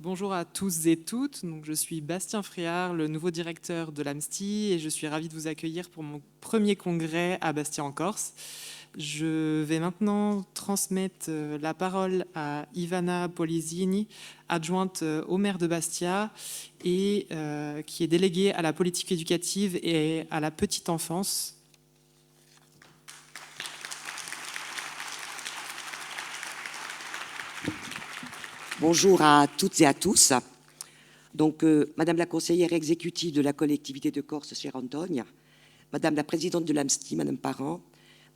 Bonjour à tous et toutes. Donc, je suis Bastien Friard, le nouveau directeur de l'AMSTI, et je suis ravi de vous accueillir pour mon premier congrès à Bastia en Corse. Je vais maintenant transmettre la parole à Ivana Polisini, adjointe au maire de Bastia et qui est déléguée à la politique éducative et à la petite enfance. Bonjour à toutes et à tous. Donc, Madame la conseillère exécutive de la collectivité de Corse, chère Antonia, Madame la présidente de l'AMSTI, Madame Parent,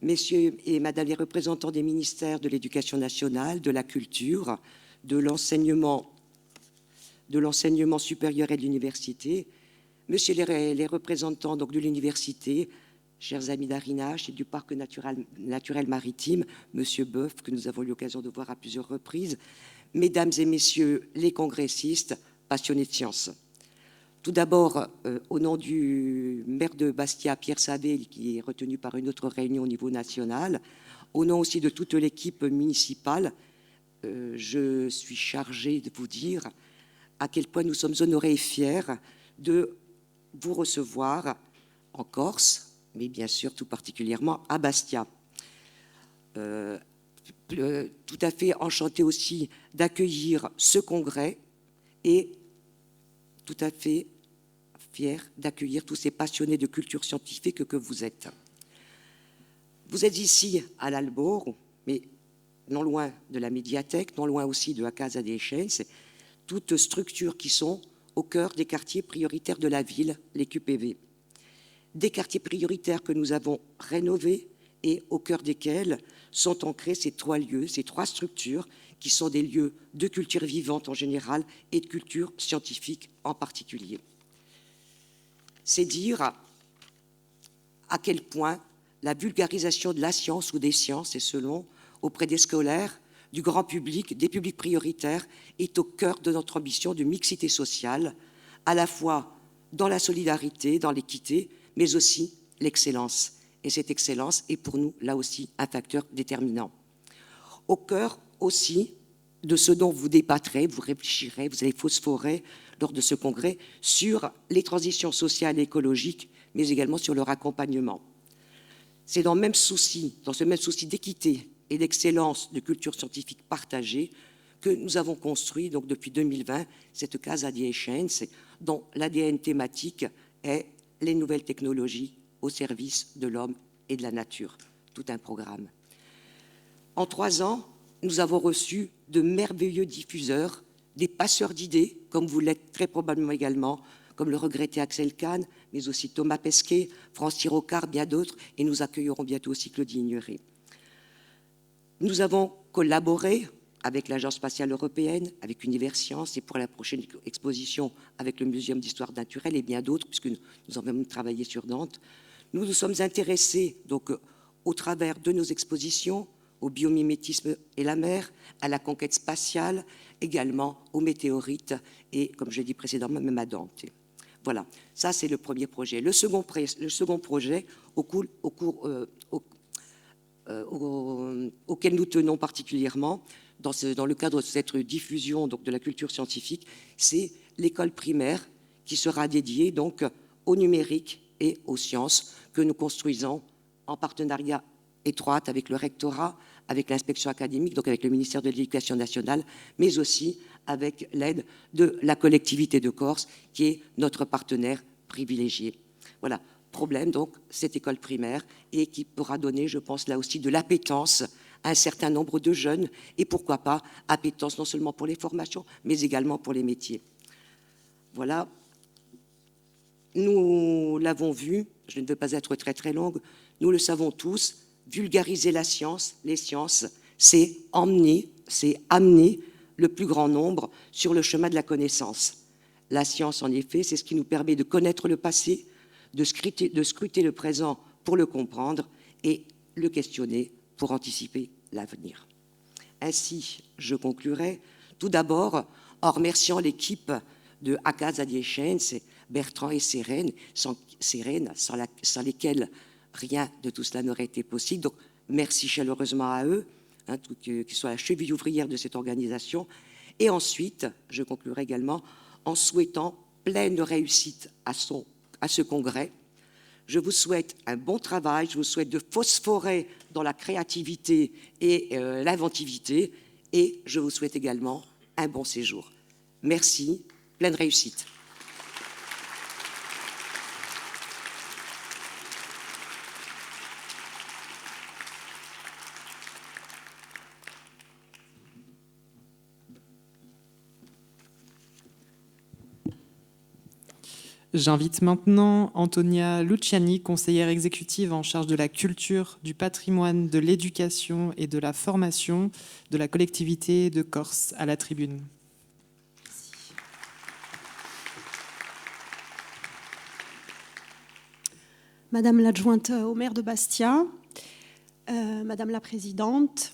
Messieurs et Madame les représentants des ministères de l'Éducation nationale, de la culture, de l'enseignement supérieur et de l'université, Messieurs les représentants donc, de l'université, chers amis d'Arinache et du parc naturel maritime, Monsieur Boeuf, que nous avons eu l'occasion de voir à plusieurs reprises, Mesdames et Messieurs les congressistes passionnés de science. Tout d'abord, au nom du maire de Bastia, Pierre Savé, qui est retenu par une autre réunion au niveau national, au nom aussi de toute l'équipe municipale, je suis chargé de vous dire à quel point nous sommes honorés et fiers de vous recevoir en Corse, mais bien sûr tout particulièrement à Bastia. Tout à fait enchanté aussi d'accueillir ce congrès et tout à fait fier d'accueillir tous ces passionnés de culture scientifique que vous êtes. Vous êtes ici à l'Albor, mais non loin de la médiathèque, non loin aussi de la Casa dei Scienze, toutes structures qui sont au cœur des quartiers prioritaires de la ville, les QPV. Des quartiers prioritaires que nous avons rénovés et au cœur desquels sont ancrés ces trois lieux, ces trois structures qui sont des lieux de culture vivante en général et de culture scientifique en particulier. C'est dire à quel point la vulgarisation de la science ou des sciences, et selon, auprès des scolaires, du grand public, des publics prioritaires, est au cœur de notre ambition de mixité sociale, à la fois dans la solidarité, dans l'équité, mais aussi l'excellence. Et cette excellence est pour nous, là aussi, un facteur déterminant. Au cœur aussi de ce dont vous débattrez, vous réfléchirez, vous allez phosphorer lors de ce congrès sur les transitions sociales et écologiques, mais également sur leur accompagnement. C'est dans ce même souci d'équité et d'excellence de culture scientifique partagée que nous avons construit, donc depuis 2020, cette Casa dei Scienze, dont l'ADN thématique est les nouvelles technologies au service de l'homme et de la nature. Tout un programme. En 3 ans, nous avons reçu de merveilleux diffuseurs, des passeurs d'idées, comme vous l'êtes très probablement également, comme le regretté Axel Kahn, mais aussi Thomas Pesquet, Francis Rocard, bien d'autres, et nous accueillerons bientôt aussi Claudie Igneré. Nous avons collaboré avec l'Agence spatiale européenne, avec Universcience, et pour la prochaine exposition avec le Muséum d'histoire naturelle et bien d'autres, puisque nous avons même travaillé sur Nantes. Nous nous sommes intéressés, donc, au travers de nos expositions, au biomimétisme et la mer, à la conquête spatiale, également aux météorites et, comme je l'ai dit précédemment, même à Dante. Voilà, ça c'est le premier projet. Le second projet auquel nous tenons particulièrement, dans le cadre de cette diffusion donc, de la culture scientifique, c'est l'école primaire qui sera dédiée donc, au numérique et aux sciences que nous construisons en partenariat étroit avec le rectorat, avec l'inspection académique, donc avec le ministère de l'Éducation nationale, mais aussi avec l'aide de la collectivité de Corse, qui est notre partenaire privilégié. Voilà, problème donc, cette école primaire, et qui pourra donner, je pense, là aussi de l'appétence à un certain nombre de jeunes, et pourquoi pas, appétence non seulement pour les formations, mais également pour les métiers. Voilà. Nous l'avons vu, je ne veux pas être très très longue, nous le savons tous, vulgariser la science, les sciences, c'est amener le plus grand nombre sur le chemin de la connaissance. La science, en effet, c'est ce qui nous permet de connaître le passé, de scruter le présent pour le comprendre et le questionner pour anticiper l'avenir. Ainsi, je conclurai tout d'abord en remerciant l'équipe de Casa dei Scienze, Bertrand et Sérène, sans lesquels rien de tout cela n'aurait été possible. Donc, merci chaleureusement à eux, qui sont la cheville ouvrière de cette organisation, Et ensuite, je conclurai également en souhaitant pleine réussite à ce congrès. Je vous souhaite un bon travail, je vous souhaite de phosphorer dans la créativité et l'inventivité, et je vous souhaite également un bon séjour. Merci, pleine réussite. J'invite maintenant Antonia Luciani, conseillère exécutive en charge de la culture, du patrimoine, de l'éducation et de la formation de la collectivité de Corse, à la tribune. Merci. Madame l'adjointe au maire de Bastia, Madame la présidente,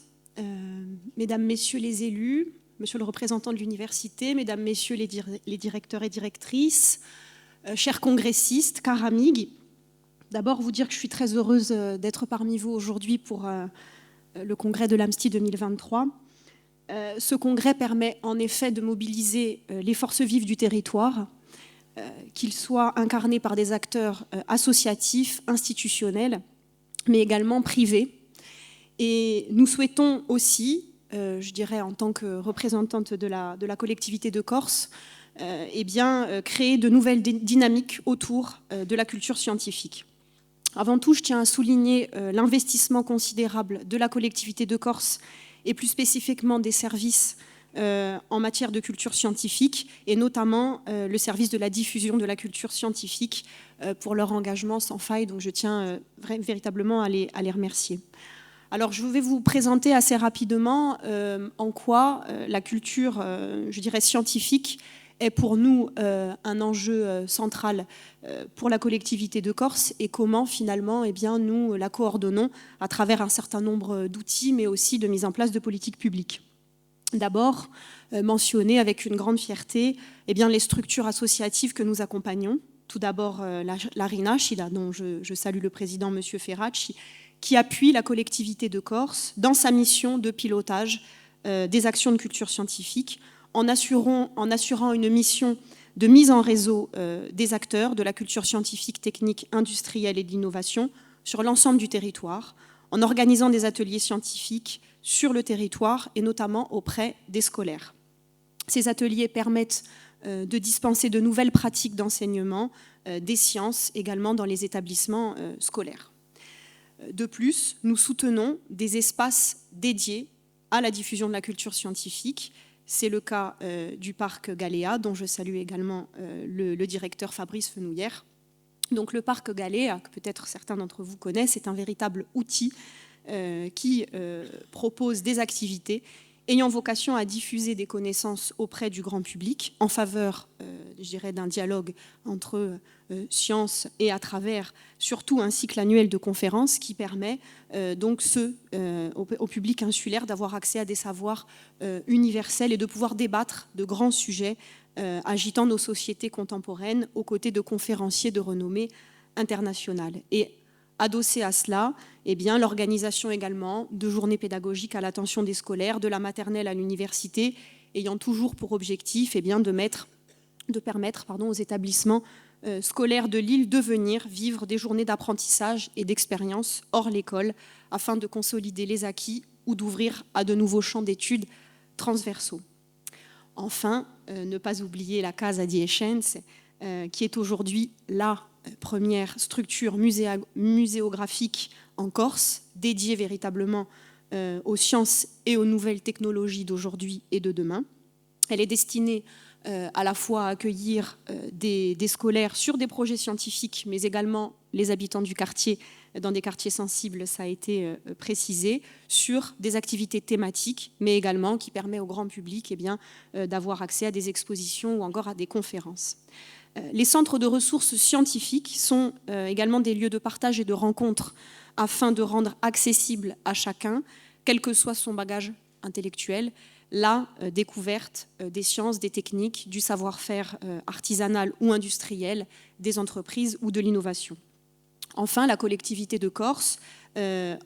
Mesdames, Messieurs les élus, Monsieur le représentant de l'université, Mesdames, Messieurs les directeurs et directrices, chers congressistes, chers amigues, d'abord vous dire que je suis très heureuse d'être parmi vous aujourd'hui pour le congrès de l'AMSTI 2023. Ce congrès permet en effet de mobiliser les forces vives du territoire, qu'ils soient incarnés par des acteurs associatifs, institutionnels, mais également privés. Et nous souhaitons aussi, je dirais en tant que représentante de la collectivité de Corse, créer de nouvelles dynamiques autour de la culture scientifique. Avant tout, je tiens à souligner l'investissement considérable de la collectivité de Corse et plus spécifiquement des services en matière de culture scientifique et notamment le service de la diffusion de la culture scientifique pour leur engagement sans faille. Donc je tiens véritablement à les remercier. Alors je vais vous présenter assez rapidement en quoi la culture, je dirais scientifique, est pour nous un enjeu central pour la collectivité de Corse et comment finalement nous la coordonnons à travers un certain nombre d'outils mais aussi de mise en place de politiques publiques. D'abord, mentionner avec une grande fierté les structures associatives que nous accompagnons. Tout d'abord la RINACH, dont je salue le président M. Ferracci, qui appuie la collectivité de Corse dans sa mission de pilotage des actions de culture scientifique en assurant une mission de mise en réseau des acteurs de la culture scientifique, technique, industrielle et d'innovation sur l'ensemble du territoire, en organisant des ateliers scientifiques sur le territoire et notamment auprès des scolaires. Ces ateliers permettent de dispenser de nouvelles pratiques d'enseignement des sciences également dans les établissements scolaires. De plus, nous soutenons des espaces dédiés à la diffusion de la culture scientifique. C'est le cas du parc Galéa, dont je salue également le directeur Fabrice Fenouillère. Donc le parc Galéa, que peut-être certains d'entre vous connaissent, est un véritable outil qui propose des activités ayant vocation à diffuser des connaissances auprès du grand public en faveur, je dirais, d'un dialogue entre sciences et à travers surtout un cycle annuel de conférences qui permet au public insulaire d'avoir accès à des savoirs universels et de pouvoir débattre de grands sujets agitant nos sociétés contemporaines aux côtés de conférenciers de renommée internationale. Et adossé à cela, l'organisation également de journées pédagogiques à l'attention des scolaires, de la maternelle à l'université, ayant toujours pour objectif de permettre aux établissements scolaires de l'île de venir vivre des journées d'apprentissage et d'expérience hors l'école afin de consolider les acquis ou d'ouvrir à de nouveaux champs d'études transversaux. Enfin, ne pas oublier la Casa di Scienze, qui est aujourd'hui la première structure muséographique en Corse, dédiée véritablement aux sciences et aux nouvelles technologies d'aujourd'hui et de demain. Elle est destinée à la fois à accueillir des scolaires sur des projets scientifiques, mais également les habitants du quartier, dans des quartiers sensibles, ça a été précisé, sur des activités thématiques, mais également qui permet au grand public d'avoir accès à des expositions ou encore à des conférences. Les centres de ressources scientifiques sont également des lieux de partage et de rencontre afin de rendre accessible à chacun, quel que soit son bagage intellectuel, la découverte des sciences, des techniques, du savoir-faire artisanal ou industriel, des entreprises ou de l'innovation. Enfin, la collectivité de Corse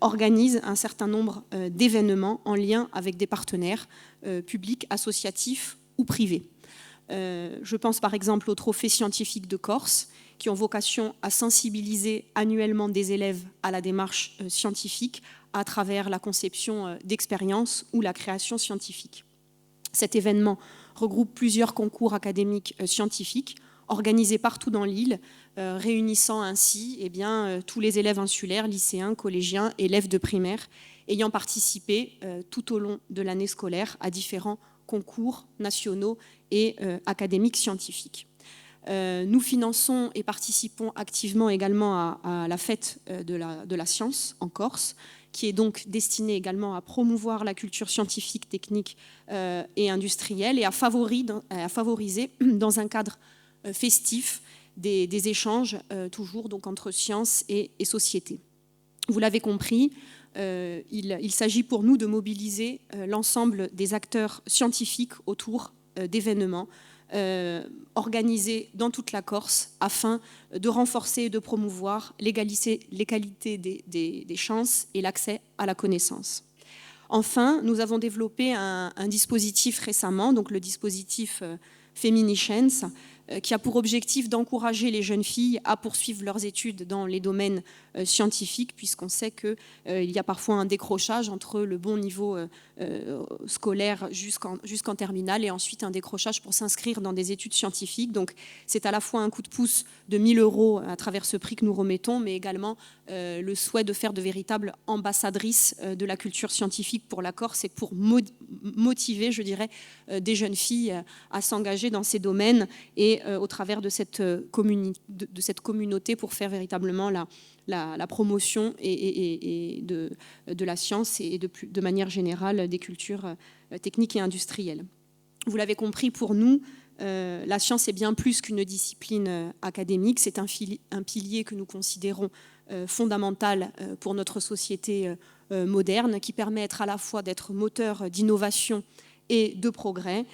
organise un certain nombre d'événements en lien avec des partenaires publics, associatifs ou privés. Je pense par exemple aux trophées scientifiques de Corse, qui ont vocation à sensibiliser annuellement des élèves à la démarche scientifique à travers la conception d'expériences ou la création scientifique. Cet événement regroupe plusieurs concours académiques scientifiques organisés partout dans l'île, réunissant ainsi tous les élèves insulaires, lycéens, collégiens, élèves de primaire, ayant participé tout au long de l'année scolaire à différents concours nationaux et académiques scientifiques. Nous finançons et participons activement également à la fête de la science en Corse, qui est donc destinée également à promouvoir la culture scientifique, technique et industrielle et à favoriser dans un cadre festif des échanges toujours donc entre sciences et société. Vous l'avez compris, il s'agit pour nous de mobiliser l'ensemble des acteurs scientifiques autour d'événements organisés dans toute la Corse afin de renforcer et de promouvoir l'égalité des chances et l'accès à la connaissance. Enfin, nous avons développé un dispositif récemment, donc le dispositif Feminiscence, qui a pour objectif d'encourager les jeunes filles à poursuivre leurs études dans les domaines scientifiques, puisqu'on sait qu'il y a parfois un décrochage entre le bon niveau scolaire jusqu'en terminale et ensuite un décrochage pour s'inscrire dans des études scientifiques. Donc c'est à la fois un coup de pouce de 1 000 € à travers ce prix que nous remettons, mais également le souhait de faire de véritables ambassadrices de la culture scientifique pour la Corse et pour motiver, je dirais, des jeunes filles à s'engager dans ces domaines et au travers de cette communauté pour faire véritablement la promotion de la science et de manière générale des cultures techniques et industrielles. Vous l'avez compris, pour nous, la science est bien plus qu'une discipline académique, c'est un pilier que nous considérons fondamental pour notre société moderne, qui permet à la fois d'être moteur d'innovation et de progrès.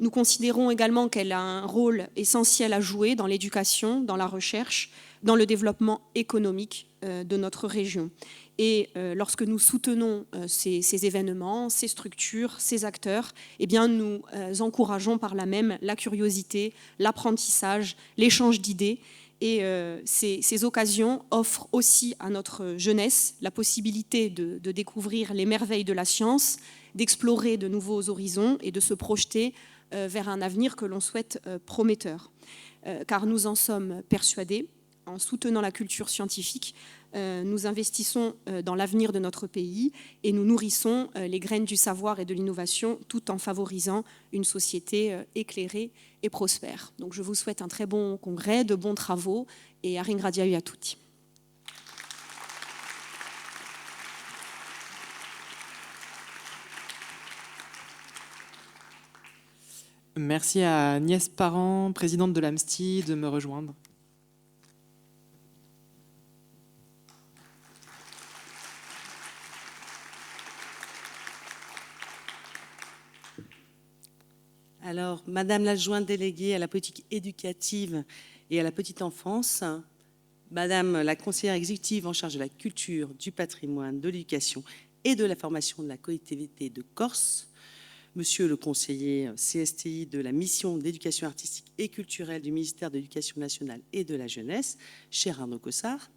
Nous considérons également qu'elle a un rôle essentiel à jouer dans l'éducation, dans la recherche, dans le développement économique de notre région. Et lorsque nous soutenons ces événements, ces structures, ces acteurs, eh bien nous encourageons par là même la curiosité, l'apprentissage, l'échange d'idées. Et ces occasions offrent aussi à notre jeunesse la possibilité de découvrir les merveilles de la science, d'explorer de nouveaux horizons et de se projeter vers un avenir que l'on souhaite prometteur. Car nous en sommes persuadés, en soutenant la culture scientifique, nous investissons dans l'avenir de notre pays et nous nourrissons les graines du savoir et de l'innovation tout en favorisant une société éclairée et prospère. Donc je vous souhaite un très bon congrès, de bons travaux et a ringraziavi a tutti. Merci à Agnès Parent, présidente de l'AMSTI, de me rejoindre. Alors, Madame l'adjointe déléguée à la politique éducative et à la petite enfance, Madame la conseillère exécutive en charge de la culture, du patrimoine, de l'éducation et de la formation de la collectivité de Corse, Monsieur le conseiller CSTI de la mission d'éducation artistique et culturelle du ministère de l'Éducation nationale et de la jeunesse, cher Arnaud Cossard,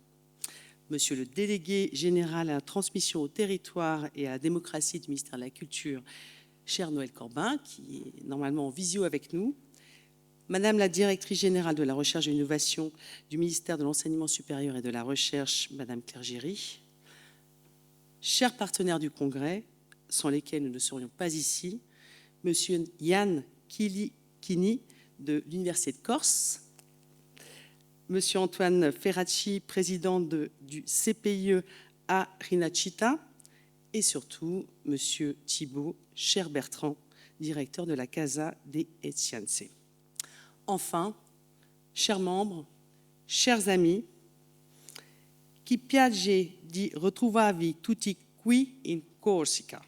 Monsieur le délégué général à la transmission au territoire et à la démocratie du ministère de la Culture, cher Noël Corbin, qui est normalement en visio avec nous, Madame la directrice générale de la recherche et de l'innovation du ministère de l'Enseignement supérieur et de la Recherche, Madame Claire Géry, chers partenaires du Congrès, sans lesquels nous ne serions pas ici, Monsieur Yann Kini de l'Université de Corse, Monsieur Antoine Ferracci, président du CPIE à Rinascita, et surtout Monsieur Thibault Cher Bertrand, directeur de la Casa dei Scienze. Enfin, chers membres, chers amis, chi piace di ritrovarvi tutti qui in Corsica.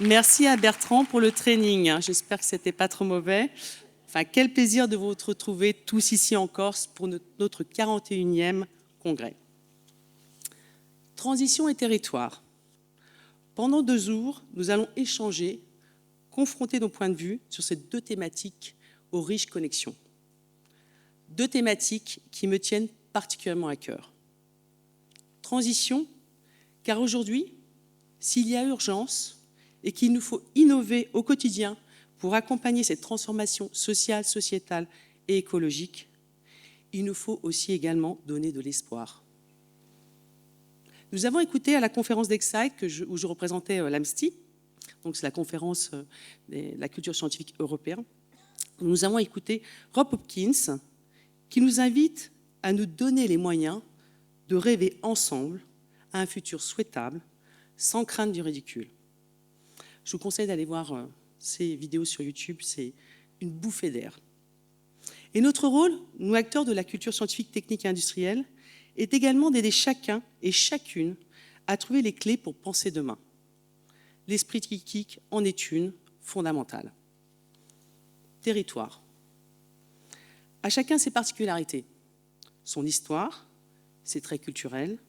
Merci à Bertrand pour le training. J'espère que ce n'était pas trop mauvais. Enfin, quel plaisir de vous retrouver tous ici en Corse pour notre 41e congrès. Transition et territoire. Pendant 2 jours, nous allons échanger, confronter nos points de vue sur ces 2 thématiques aux riches connexions. 2 thématiques qui me tiennent particulièrement à cœur. Transition, car aujourd'hui, s'il y a urgence et qu'il nous faut innover au quotidien pour accompagner cette transformation sociale, sociétale et écologique, il nous faut aussi également donner de l'espoir. Nous avons écouté à la conférence d'Excite où je représentais l'AMSTI, donc c'est la conférence de la culture scientifique européenne. Nous avons écouté Rob Hopkins qui nous invite à nous donner les moyens de rêver ensemble à un futur souhaitable sans crainte du ridicule. Je vous conseille d'aller voir ces vidéos sur YouTube, c'est une bouffée d'air. Et notre rôle, nous acteurs de la culture scientifique, technique et industrielle, est également d'aider chacun et chacune à trouver les clés pour penser demain. L'esprit critique en est une fondamentale. Territoire. À chacun ses particularités, son histoire, ses traits culturels,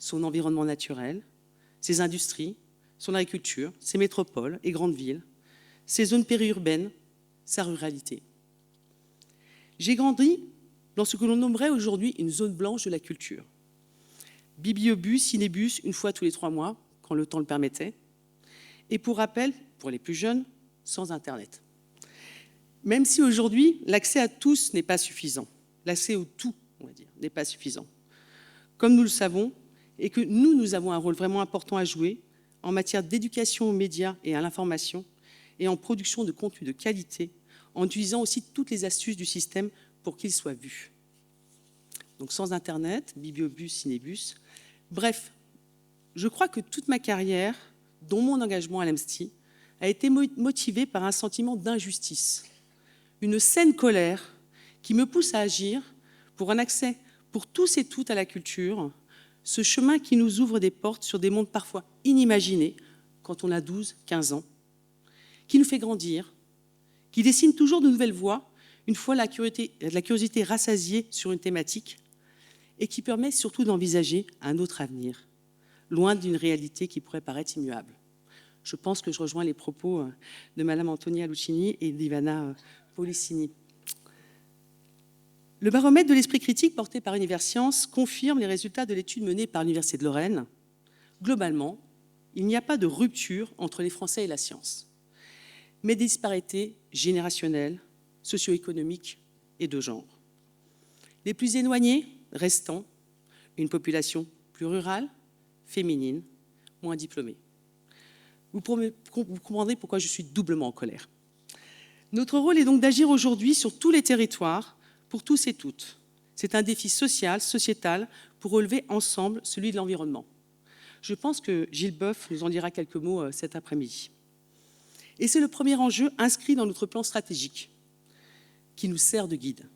son environnement naturel, ses industries, son agriculture, ses métropoles et grandes villes, ses zones périurbaines, sa ruralité. J'ai grandi dans ce que l'on nommerait aujourd'hui une zone blanche de la culture. Bibliobus, cinébus, une fois tous les 3 mois, quand le temps le permettait. Et pour rappel, pour les plus jeunes, sans Internet. Même si aujourd'hui, l'accès à tous n'est pas suffisant. L'accès au tout, on va dire, n'est pas suffisant. Comme nous le savons, et que nous avons un rôle vraiment important à jouer en matière d'éducation aux médias et à l'information, et en production de contenu de qualité, en utilisant aussi toutes les astuces du système pour qu'il soit vu. Donc sans Internet, bibliobus, cinébus. Bref, je crois que toute ma carrière, dont mon engagement à l'AMSTI, a été motivé par un sentiment d'injustice, une saine colère qui me pousse à agir pour un accès pour tous et toutes à la culture, ce chemin qui nous ouvre des portes sur des mondes parfois inimaginés quand on a 12, 15 ans, qui nous fait grandir, qui dessine toujours de nouvelles voies une fois la curiosité rassasiée sur une thématique et qui permet surtout d'envisager un autre avenir, loin d'une réalité qui pourrait paraître immuable. Je pense que je rejoins les propos de Mme Antonia Lucchini et d'Ivana Policini. Le baromètre de l'esprit critique porté par Universcience confirme les résultats de l'étude menée par l'Université de Lorraine. Globalement, il n'y a pas de rupture entre les Français et la science, mais des disparités générationnelles, socio-économiques et de genre. Les plus éloignés restant une population plus rurale, féminine, moins diplômée. Vous comprendrez pourquoi je suis doublement en colère. Notre rôle est donc d'agir aujourd'hui sur tous les territoires, pour tous et toutes. C'est un défi social, sociétal, pour relever ensemble celui de l'environnement. Je pense que Gilles Boeuf nous en dira quelques mots cet après-midi. Et c'est le premier enjeu inscrit dans notre plan stratégique, qui nous sert de guide.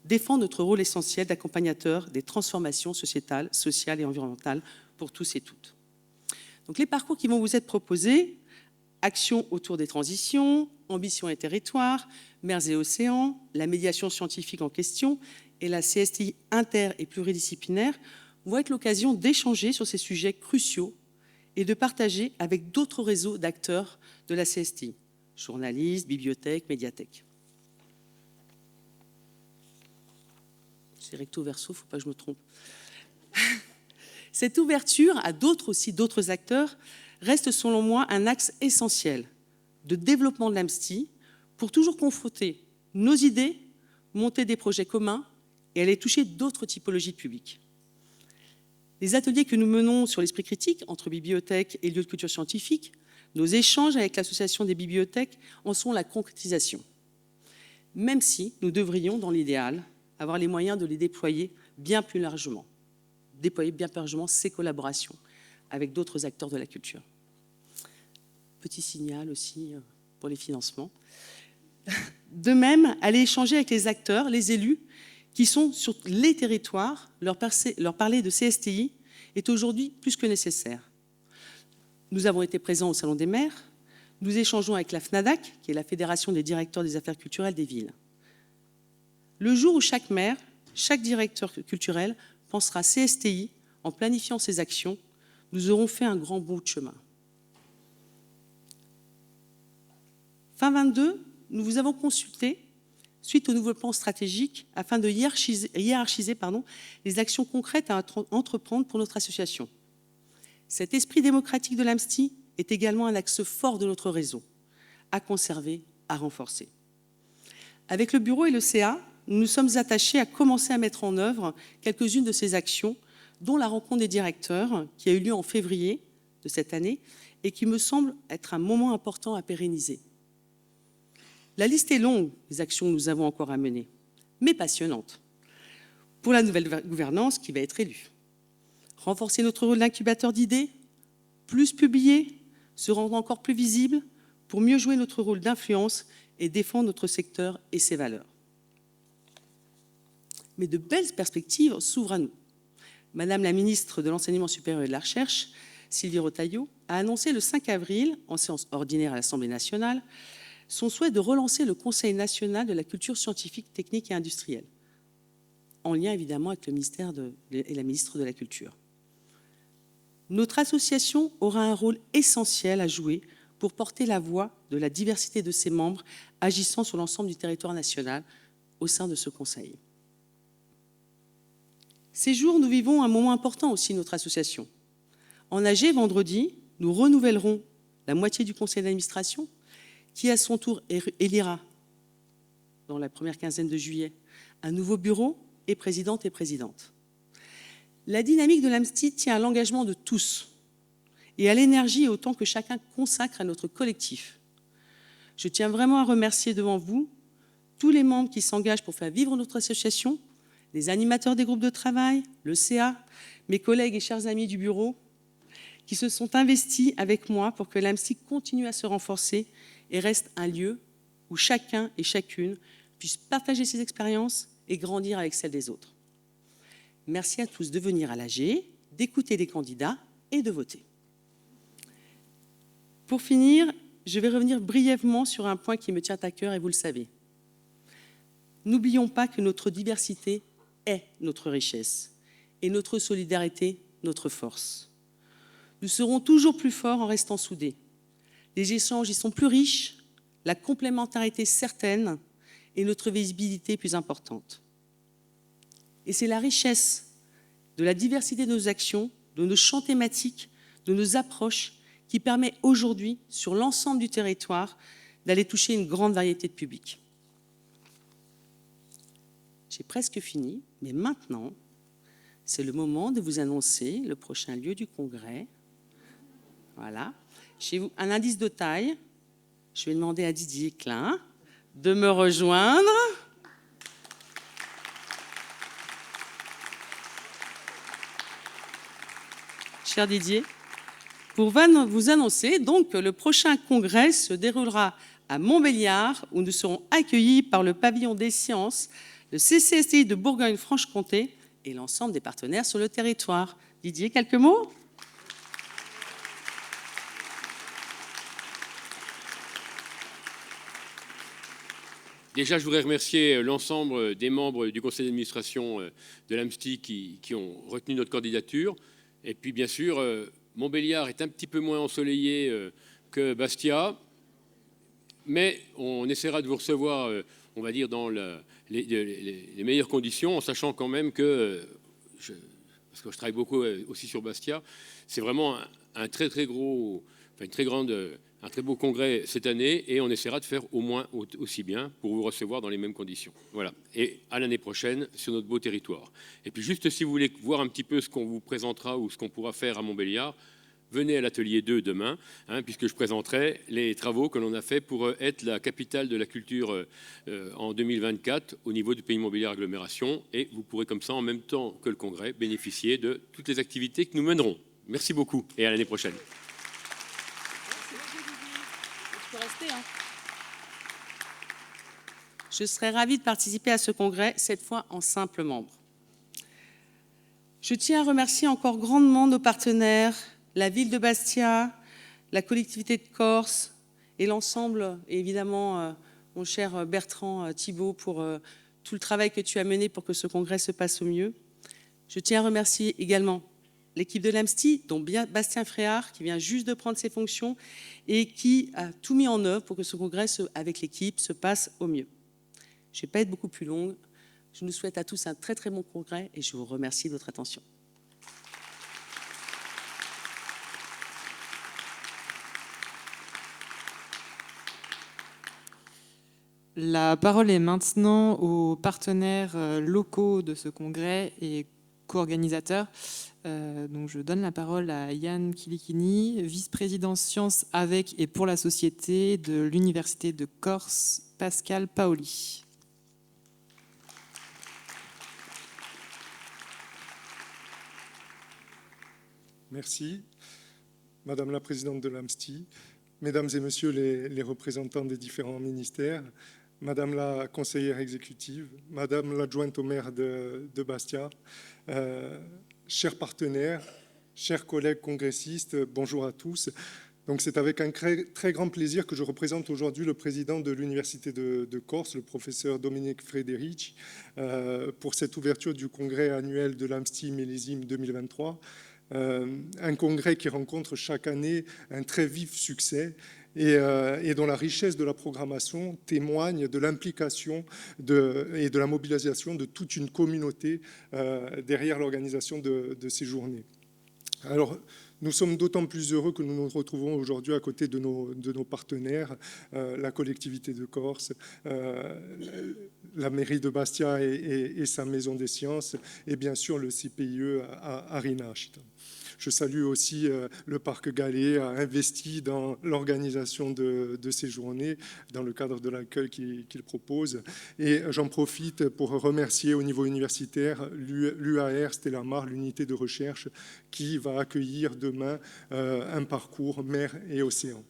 Défendre notre rôle essentiel d'accompagnateur des transformations sociétales, sociales et environnementales pour tous et toutes. Donc les parcours qui vont vous être proposés, action autour des transitions, ambition et territoire, mers et océans, la médiation scientifique en question et la CSTI inter- et pluridisciplinaire vont être l'occasion d'échanger sur ces sujets cruciaux et de partager avec d'autres réseaux d'acteurs de la CSTI, journalistes, bibliothèques, médiathèques. C'est recto verso, il ne faut pas que je me trompe. Cette ouverture à d'autres acteurs reste selon moi un axe essentiel de développement de l'AMSTI pour toujours confronter nos idées, monter des projets communs et aller toucher d'autres typologies de public. Les ateliers que nous menons sur l'esprit critique entre bibliothèques et lieux de culture scientifique, nos échanges avec l'association des bibliothèques en sont la concrétisation. Même si nous devrions, dans l'idéal, avoir les moyens de les déployer bien plus largement ces collaborations avec d'autres acteurs de la culture. Petit signal aussi pour les financements. De même, aller échanger avec les acteurs, les élus, qui sont sur les territoires, leur parler de CSTI est aujourd'hui plus que nécessaire. Nous avons été présents au Salon des maires, nous échangeons avec la FNADAC, qui est la Fédération des directeurs des affaires culturelles des villes. Le jour où chaque maire, chaque directeur culturel pensera CSTI en planifiant ses actions, nous aurons fait un grand bout de chemin. Fin 22, nous vous avons consulté suite au nouveau plan stratégique afin de hiérarchiser les actions concrètes à entreprendre pour notre association. Cet esprit démocratique de l'AMSTI est également un axe fort de notre réseau, à conserver, à renforcer. Avec le bureau et le CA, nous nous sommes attachés à commencer à mettre en œuvre quelques-unes de ces actions, dont la rencontre des directeurs qui a eu lieu en février de cette année et qui me semble être un moment important à pérenniser. La liste est longue des actions que nous avons encore à mener, mais passionnante, pour la nouvelle gouvernance qui va être élue. Renforcer notre rôle d'incubateur d'idées, plus publier, se rendre encore plus visible, pour mieux jouer notre rôle d'influence et défendre notre secteur et ses valeurs. Mais de belles perspectives s'ouvrent à nous. Madame la ministre de l'Enseignement supérieur et de la Recherche, Sylvie Retailleau, a annoncé le 5 avril, en séance ordinaire à l'Assemblée nationale, son souhait de relancer le Conseil national de la culture scientifique, technique et industrielle, en lien évidemment avec le ministère et la ministre de la Culture. Notre association aura un rôle essentiel à jouer pour porter la voix de la diversité de ses membres agissant sur l'ensemble du territoire national au sein de ce Conseil. Ces jours, nous vivons un moment important aussi de notre association. En AG, vendredi, nous renouvellerons la moitié du conseil d'administration qui, à son tour, élira, dans la première quinzaine de juillet, un nouveau bureau et présidente et présidente. La dynamique de l'AMSTI tient à l'engagement de tous et à l'énergie et au temps que chacun consacre à notre collectif. Je tiens vraiment à remercier devant vous tous les membres qui s'engagent pour faire vivre notre association, les animateurs des groupes de travail, le CA, mes collègues et chers amis du bureau, qui se sont investis avec moi pour que l'AMSTI continue à se renforcer et reste un lieu où chacun et chacune puisse partager ses expériences et grandir avec celles des autres. Merci à tous de venir à l'AG, d'écouter les candidats et de voter. Pour finir, je vais revenir brièvement sur un point qui me tient à cœur et vous le savez. N'oublions pas que notre diversité est notre richesse et notre solidarité notre force. Nous serons toujours plus forts en restant soudés. Les échanges y sont plus riches, la complémentarité certaine et notre visibilité plus importante. Et c'est la richesse de la diversité de nos actions, de nos champs thématiques, de nos approches qui permet aujourd'hui, sur l'ensemble du territoire, d'aller toucher une grande variété de publics. J'ai presque fini, mais maintenant, c'est le moment de vous annoncer le prochain lieu du congrès. Voilà. Chez vous, un indice de taille. Je vais demander à Didier Klein de me rejoindre. Cher Didier, pour vous annoncer donc que le prochain congrès se déroulera à Montbéliard, où nous serons accueillis par le pavillon des sciences, le CCSTI de Bourgogne-Franche-Comté et l'ensemble des partenaires sur le territoire. Didier, quelques mots ? Déjà, je voudrais remercier l'ensemble des membres du conseil d'administration de l'AMSTI qui ont retenu notre candidature. Et puis, bien sûr, Montbéliard est un petit peu moins ensoleillé que Bastia, mais on essaiera de vous recevoir, on va dire, dans les meilleures conditions, en sachant quand même que, parce que je travaille beaucoup aussi sur Bastia, c'est vraiment un très beau congrès cette année, et on essaiera de faire au moins aussi bien pour vous recevoir dans les mêmes conditions. Voilà. Et à l'année prochaine sur notre beau territoire. Et puis juste si vous voulez voir un petit peu ce qu'on vous présentera ou ce qu'on pourra faire à Montbéliard, venez à l'atelier 2 demain, puisque je présenterai les travaux que l'on a fait pour être la capitale de la culture en 2024 au niveau du pays Montbéliard Agglomération. Et vous pourrez comme ça, en même temps que le congrès, bénéficier de toutes les activités que nous mènerons. Merci beaucoup et à l'année prochaine. Je serais ravie de participer à ce congrès, cette fois en simple membre. Je tiens à remercier encore grandement nos partenaires, la ville de Bastia, la collectivité de Corse et l'ensemble, et évidemment mon cher Bertrand Thibault pour tout le travail que tu as mené pour que ce congrès se passe au mieux. Je tiens à remercier également l'équipe de l'AMSTI, dont Bastien Fréard, qui vient juste de prendre ses fonctions et qui a tout mis en œuvre pour que ce congrès, avec l'équipe, se passe au mieux. Je ne vais pas être beaucoup plus longue. Je nous souhaite à tous un très très bon congrès et je vous remercie de votre attention. La parole est maintenant aux partenaires locaux de ce congrès et co-organisateurs. Donc je donne la parole à Yann Kilikini, vice-président sciences avec et pour la société de l'Université de Corse, Pascal Paoli. Merci. Madame la présidente de l'AMSTI, mesdames et messieurs les représentants des différents ministères, Madame la conseillère exécutive, Madame l'adjointe au maire de Bastia, chers partenaires, chers collègues congressistes, bonjour à tous. Donc c'est avec un très grand plaisir que je représente aujourd'hui le président de l'Université de Corse, le professeur Dominique Frédéric, pour cette ouverture du congrès annuel de l'AMSTI millésime 2023. Un congrès qui rencontre chaque année un très vif succès et dont la richesse de la programmation témoigne de l'implication et de la mobilisation de toute une communauté derrière l'organisation de ces journées. Alors, nous sommes d'autant plus heureux que nous nous retrouvons aujourd'hui à côté de nos partenaires, la collectivité de Corse, la mairie de Bastia et sa maison des sciences, et bien sûr le CPIE à Rinascita. Je salue aussi le Parc Gallet, a investi dans l'organisation de ces journées, dans le cadre de l'accueil qu'il propose. Et j'en profite pour remercier au niveau universitaire l'UAR Stellamar, l'unité de recherche, qui va accueillir demain un parcours mer et océan.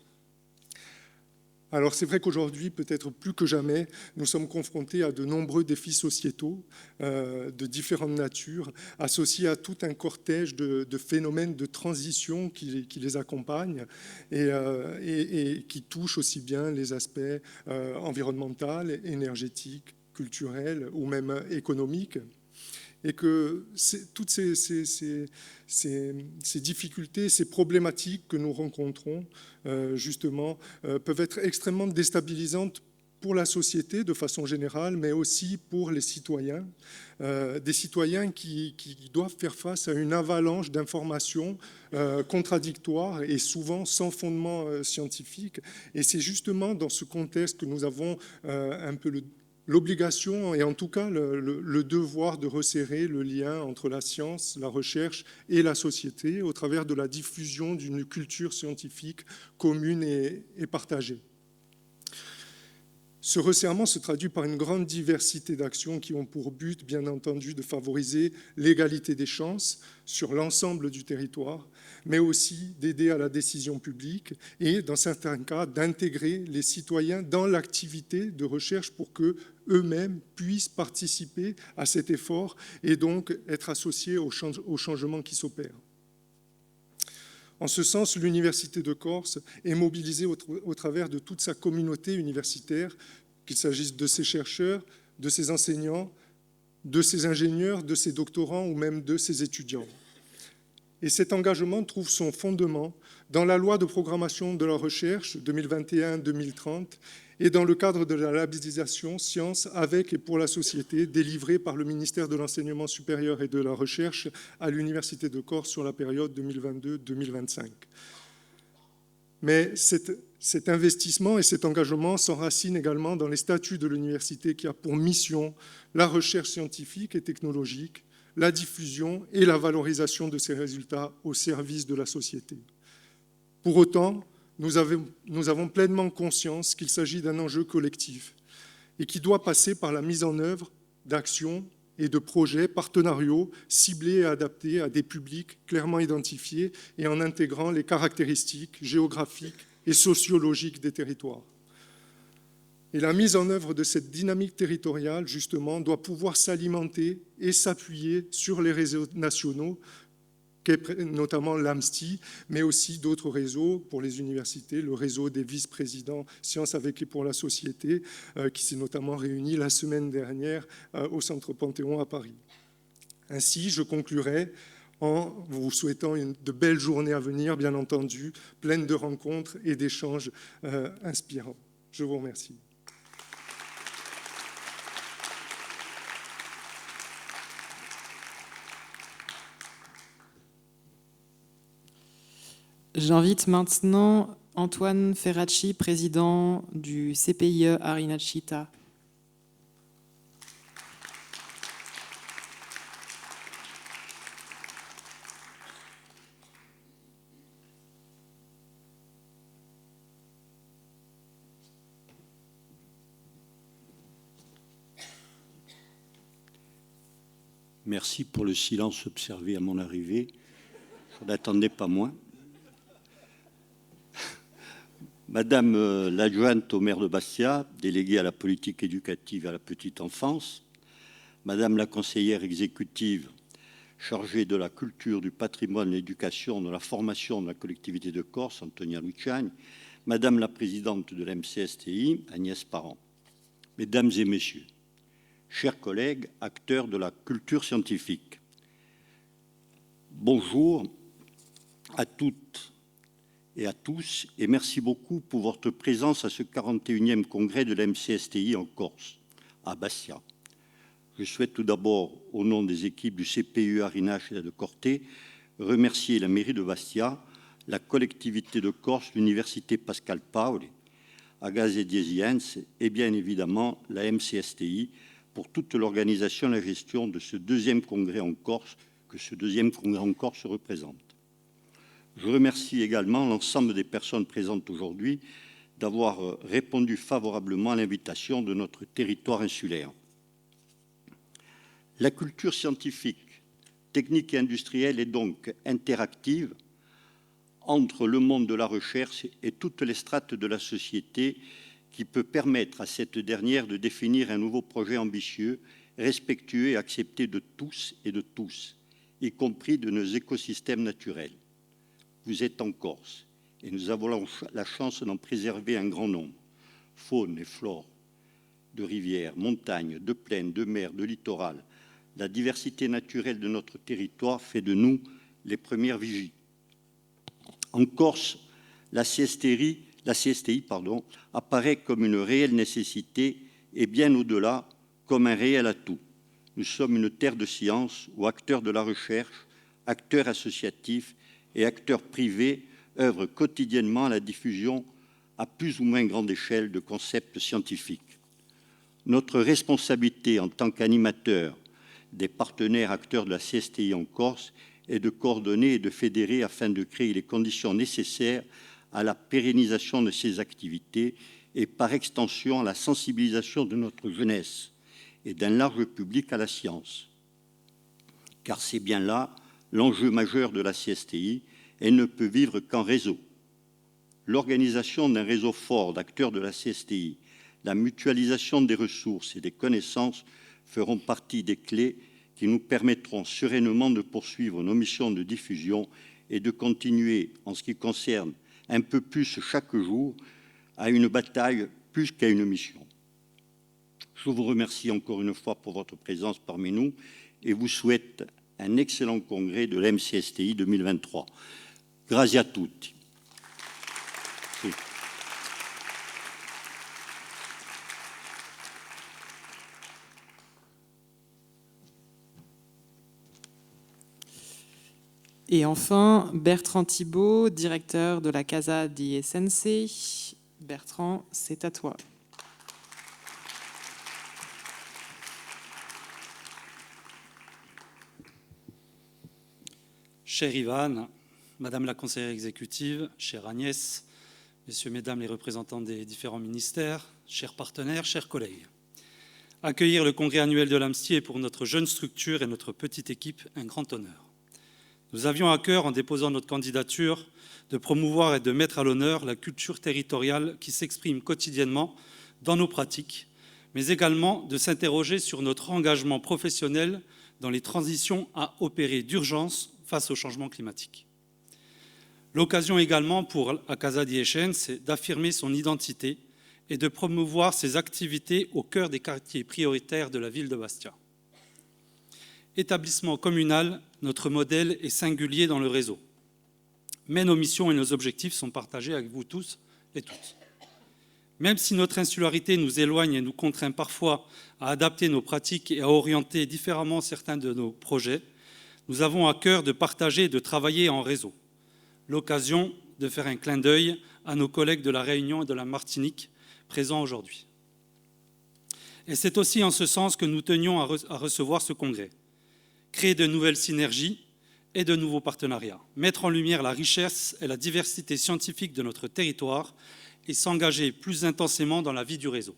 Alors c'est vrai qu'aujourd'hui, peut-être plus que jamais, nous sommes confrontés à de nombreux défis sociétaux de différentes natures, associés à tout un cortège de phénomènes de transition qui les accompagnent et qui touchent aussi bien les aspects environnementaux, énergétiques, culturels ou même économiques. Et que toutes ces difficultés, ces problématiques que nous rencontrons, justement, peuvent être extrêmement déstabilisantes pour la société de façon générale, mais aussi pour les citoyens, des citoyens qui doivent faire face à une avalanche d'informations contradictoires et souvent sans fondement scientifique. Et c'est justement dans ce contexte que nous avons un peu l'obligation et en tout cas le devoir de resserrer le lien entre la science, la recherche et la société au travers de la diffusion d'une culture scientifique commune et partagée. Ce resserrement se traduit par une grande diversité d'actions qui ont pour but, bien entendu, de favoriser l'égalité des chances sur l'ensemble du territoire, mais aussi d'aider à la décision publique et, dans certains cas, d'intégrer les citoyens dans l'activité de recherche pour qu'eux-mêmes puissent participer à cet effort et donc être associés au changement qui s'opère. En ce sens, l'Université de Corse est mobilisée au travers de toute sa communauté universitaire, qu'il s'agisse de ses chercheurs, de ses enseignants, de ses ingénieurs, de ses doctorants ou même de ses étudiants. Et cet engagement trouve son fondement dans la loi de programmation de la recherche 2021-2030 et dans le cadre de la labellisation Sciences avec et pour la société délivrée par le ministère de l'Enseignement supérieur et de la Recherche à l'Université de Corse sur la période 2022-2025. Mais cet investissement et cet engagement s'enracinent également dans les statuts de l'université qui a pour mission la recherche scientifique et technologique, la diffusion et la valorisation de ces résultats au service de la société. Pour autant, nous avons pleinement conscience qu'il s'agit d'un enjeu collectif et qui doit passer par la mise en œuvre d'actions et de projets partenariaux ciblés et adaptés à des publics clairement identifiés et en intégrant les caractéristiques géographiques et sociologiques des territoires. Et la mise en œuvre de cette dynamique territoriale, justement, doit pouvoir s'alimenter et s'appuyer sur les réseaux nationaux qu'est notamment l'AMSTI, mais aussi d'autres réseaux pour les universités, le réseau des vice-présidents Sciences avec et pour la société, qui s'est notamment réuni la semaine dernière au Centre Panthéon à Paris. Ainsi, je conclurai en vous souhaitant de belles journées à venir, bien entendu, pleines de rencontres et d'échanges inspirants. Je vous remercie. J'invite maintenant Antoine Ferracci, président du CPIE à Rinascita. Merci pour le silence observé à mon arrivée. Je n'attendais pas moins. Madame l'adjointe au maire de Bastia, déléguée à la politique éducative et à la petite enfance, Madame la conseillère exécutive chargée de la culture, du patrimoine, de l'éducation, de la formation de la collectivité de Corse, Antonia Luciani, Madame la présidente de la MCSTI, Agnès Parent, Mesdames et Messieurs, chers collègues, acteurs de la culture scientifique, bonjour à toutes et à tous, et merci beaucoup pour votre présence à ce 41e congrès de la MCSTI en Corse, à Bastia. Je souhaite tout d'abord, au nom des équipes du CPIE Arinache et de Corté, remercier la mairie de Bastia, la collectivité de Corse, l'université Pascal Paoli, Agaz et Diesiens, et bien évidemment la MCSTI pour toute l'organisation et la gestion de ce deuxième congrès en Corse, que ce deuxième congrès en Corse représente. Je remercie également l'ensemble des personnes présentes aujourd'hui d'avoir répondu favorablement à l'invitation de notre territoire insulaire. La culture scientifique, technique et industrielle est donc interactive entre le monde de la recherche et toutes les strates de la société qui peut permettre à cette dernière de définir un nouveau projet ambitieux, respectueux et accepté de tous et de tous, y compris de nos écosystèmes naturels. Vous êtes en Corse et nous avons la chance d'en préserver un grand nombre. Faune et flore, de rivières, montagnes, de plaines, de mers, de littoral. La diversité naturelle de notre territoire fait de nous les premières vigies. En Corse, la CSTI apparaît comme une réelle nécessité et bien au-delà, comme un réel atout. Nous sommes une terre de science où acteurs de la recherche, acteurs associatifs et acteurs privés œuvrent quotidiennement à la diffusion à plus ou moins grande échelle de concepts scientifiques. Notre responsabilité en tant qu'animateurs des partenaires acteurs de la CSTI en Corse est de coordonner et de fédérer afin de créer les conditions nécessaires à la pérennisation de ces activités et par extension à la sensibilisation de notre jeunesse et d'un large public à la science. Car c'est bien là l'enjeu majeur de la CSTI, elle ne peut vivre qu'en réseau. L'organisation d'un réseau fort d'acteurs de la CSTI, la mutualisation des ressources et des connaissances feront partie des clés qui nous permettront sereinement de poursuivre nos missions de diffusion et de continuer, en ce qui concerne un peu plus chaque jour, à une bataille plus qu'à une mission. Je vous remercie encore une fois pour votre présence parmi nous et vous souhaite un excellent congrès de l'MCSTI 2023. Grazie a tutti. Sì. Et enfin, Bertrand Thibault, directeur de la Casa di Sensei. Bertrand, c'est à toi. Cher Ivan, Madame la conseillère exécutive, chère Agnès, Messieurs, Mesdames les représentants des différents ministères, chers partenaires, chers collègues. Accueillir le congrès annuel de l'AMSTI est pour notre jeune structure et notre petite équipe un grand honneur. Nous avions à cœur, en déposant notre candidature, de promouvoir et de mettre à l'honneur la culture territoriale qui s'exprime quotidiennement dans nos pratiques, mais également de s'interroger sur notre engagement professionnel dans les transitions à opérer d'urgence face au changement climatique. L'occasion également pour la Casa di Eccense, c'est d'affirmer son identité et de promouvoir ses activités au cœur des quartiers prioritaires de la ville de Bastia. Établissement communal, notre modèle est singulier dans le réseau. Mais nos missions et nos objectifs sont partagés avec vous tous et toutes. Même si notre insularité nous éloigne et nous contraint parfois à adapter nos pratiques et à orienter différemment certains de nos projets, nous avons à cœur de partager et de travailler en réseau. L'occasion de faire un clin d'œil à nos collègues de la Réunion et de la Martinique présents aujourd'hui. Et c'est aussi en ce sens que nous tenions à recevoir ce congrès. Créer de nouvelles synergies et de nouveaux partenariats, mettre en lumière la richesse et la diversité scientifique de notre territoire et s'engager plus intensément dans la vie du réseau.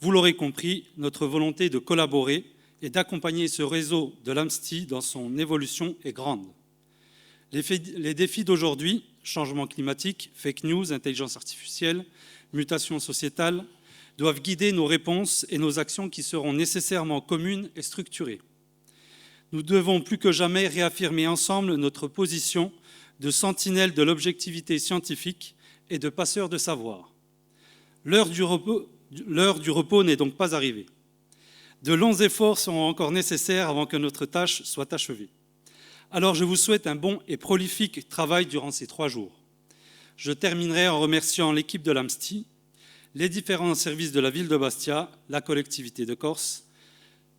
Vous l'aurez compris, notre volonté de collaborer et d'accompagner ce réseau de l'AMSTI dans son évolution est grande. Les défis d'aujourd'hui, changement climatique, fake news, intelligence artificielle, mutation sociétale, doivent guider nos réponses et nos actions qui seront nécessairement communes et structurées. Nous devons plus que jamais réaffirmer ensemble notre position de sentinelle de l'objectivité scientifique et de passeur de savoir. L'heure du repos n'est donc pas arrivée. De longs efforts seront encore nécessaires avant que notre tâche soit achevée. Alors je vous souhaite un bon et prolifique travail durant ces 3 jours. Je terminerai en remerciant l'équipe de l'AMSTI, les différents services de la ville de Bastia, la collectivité de Corse,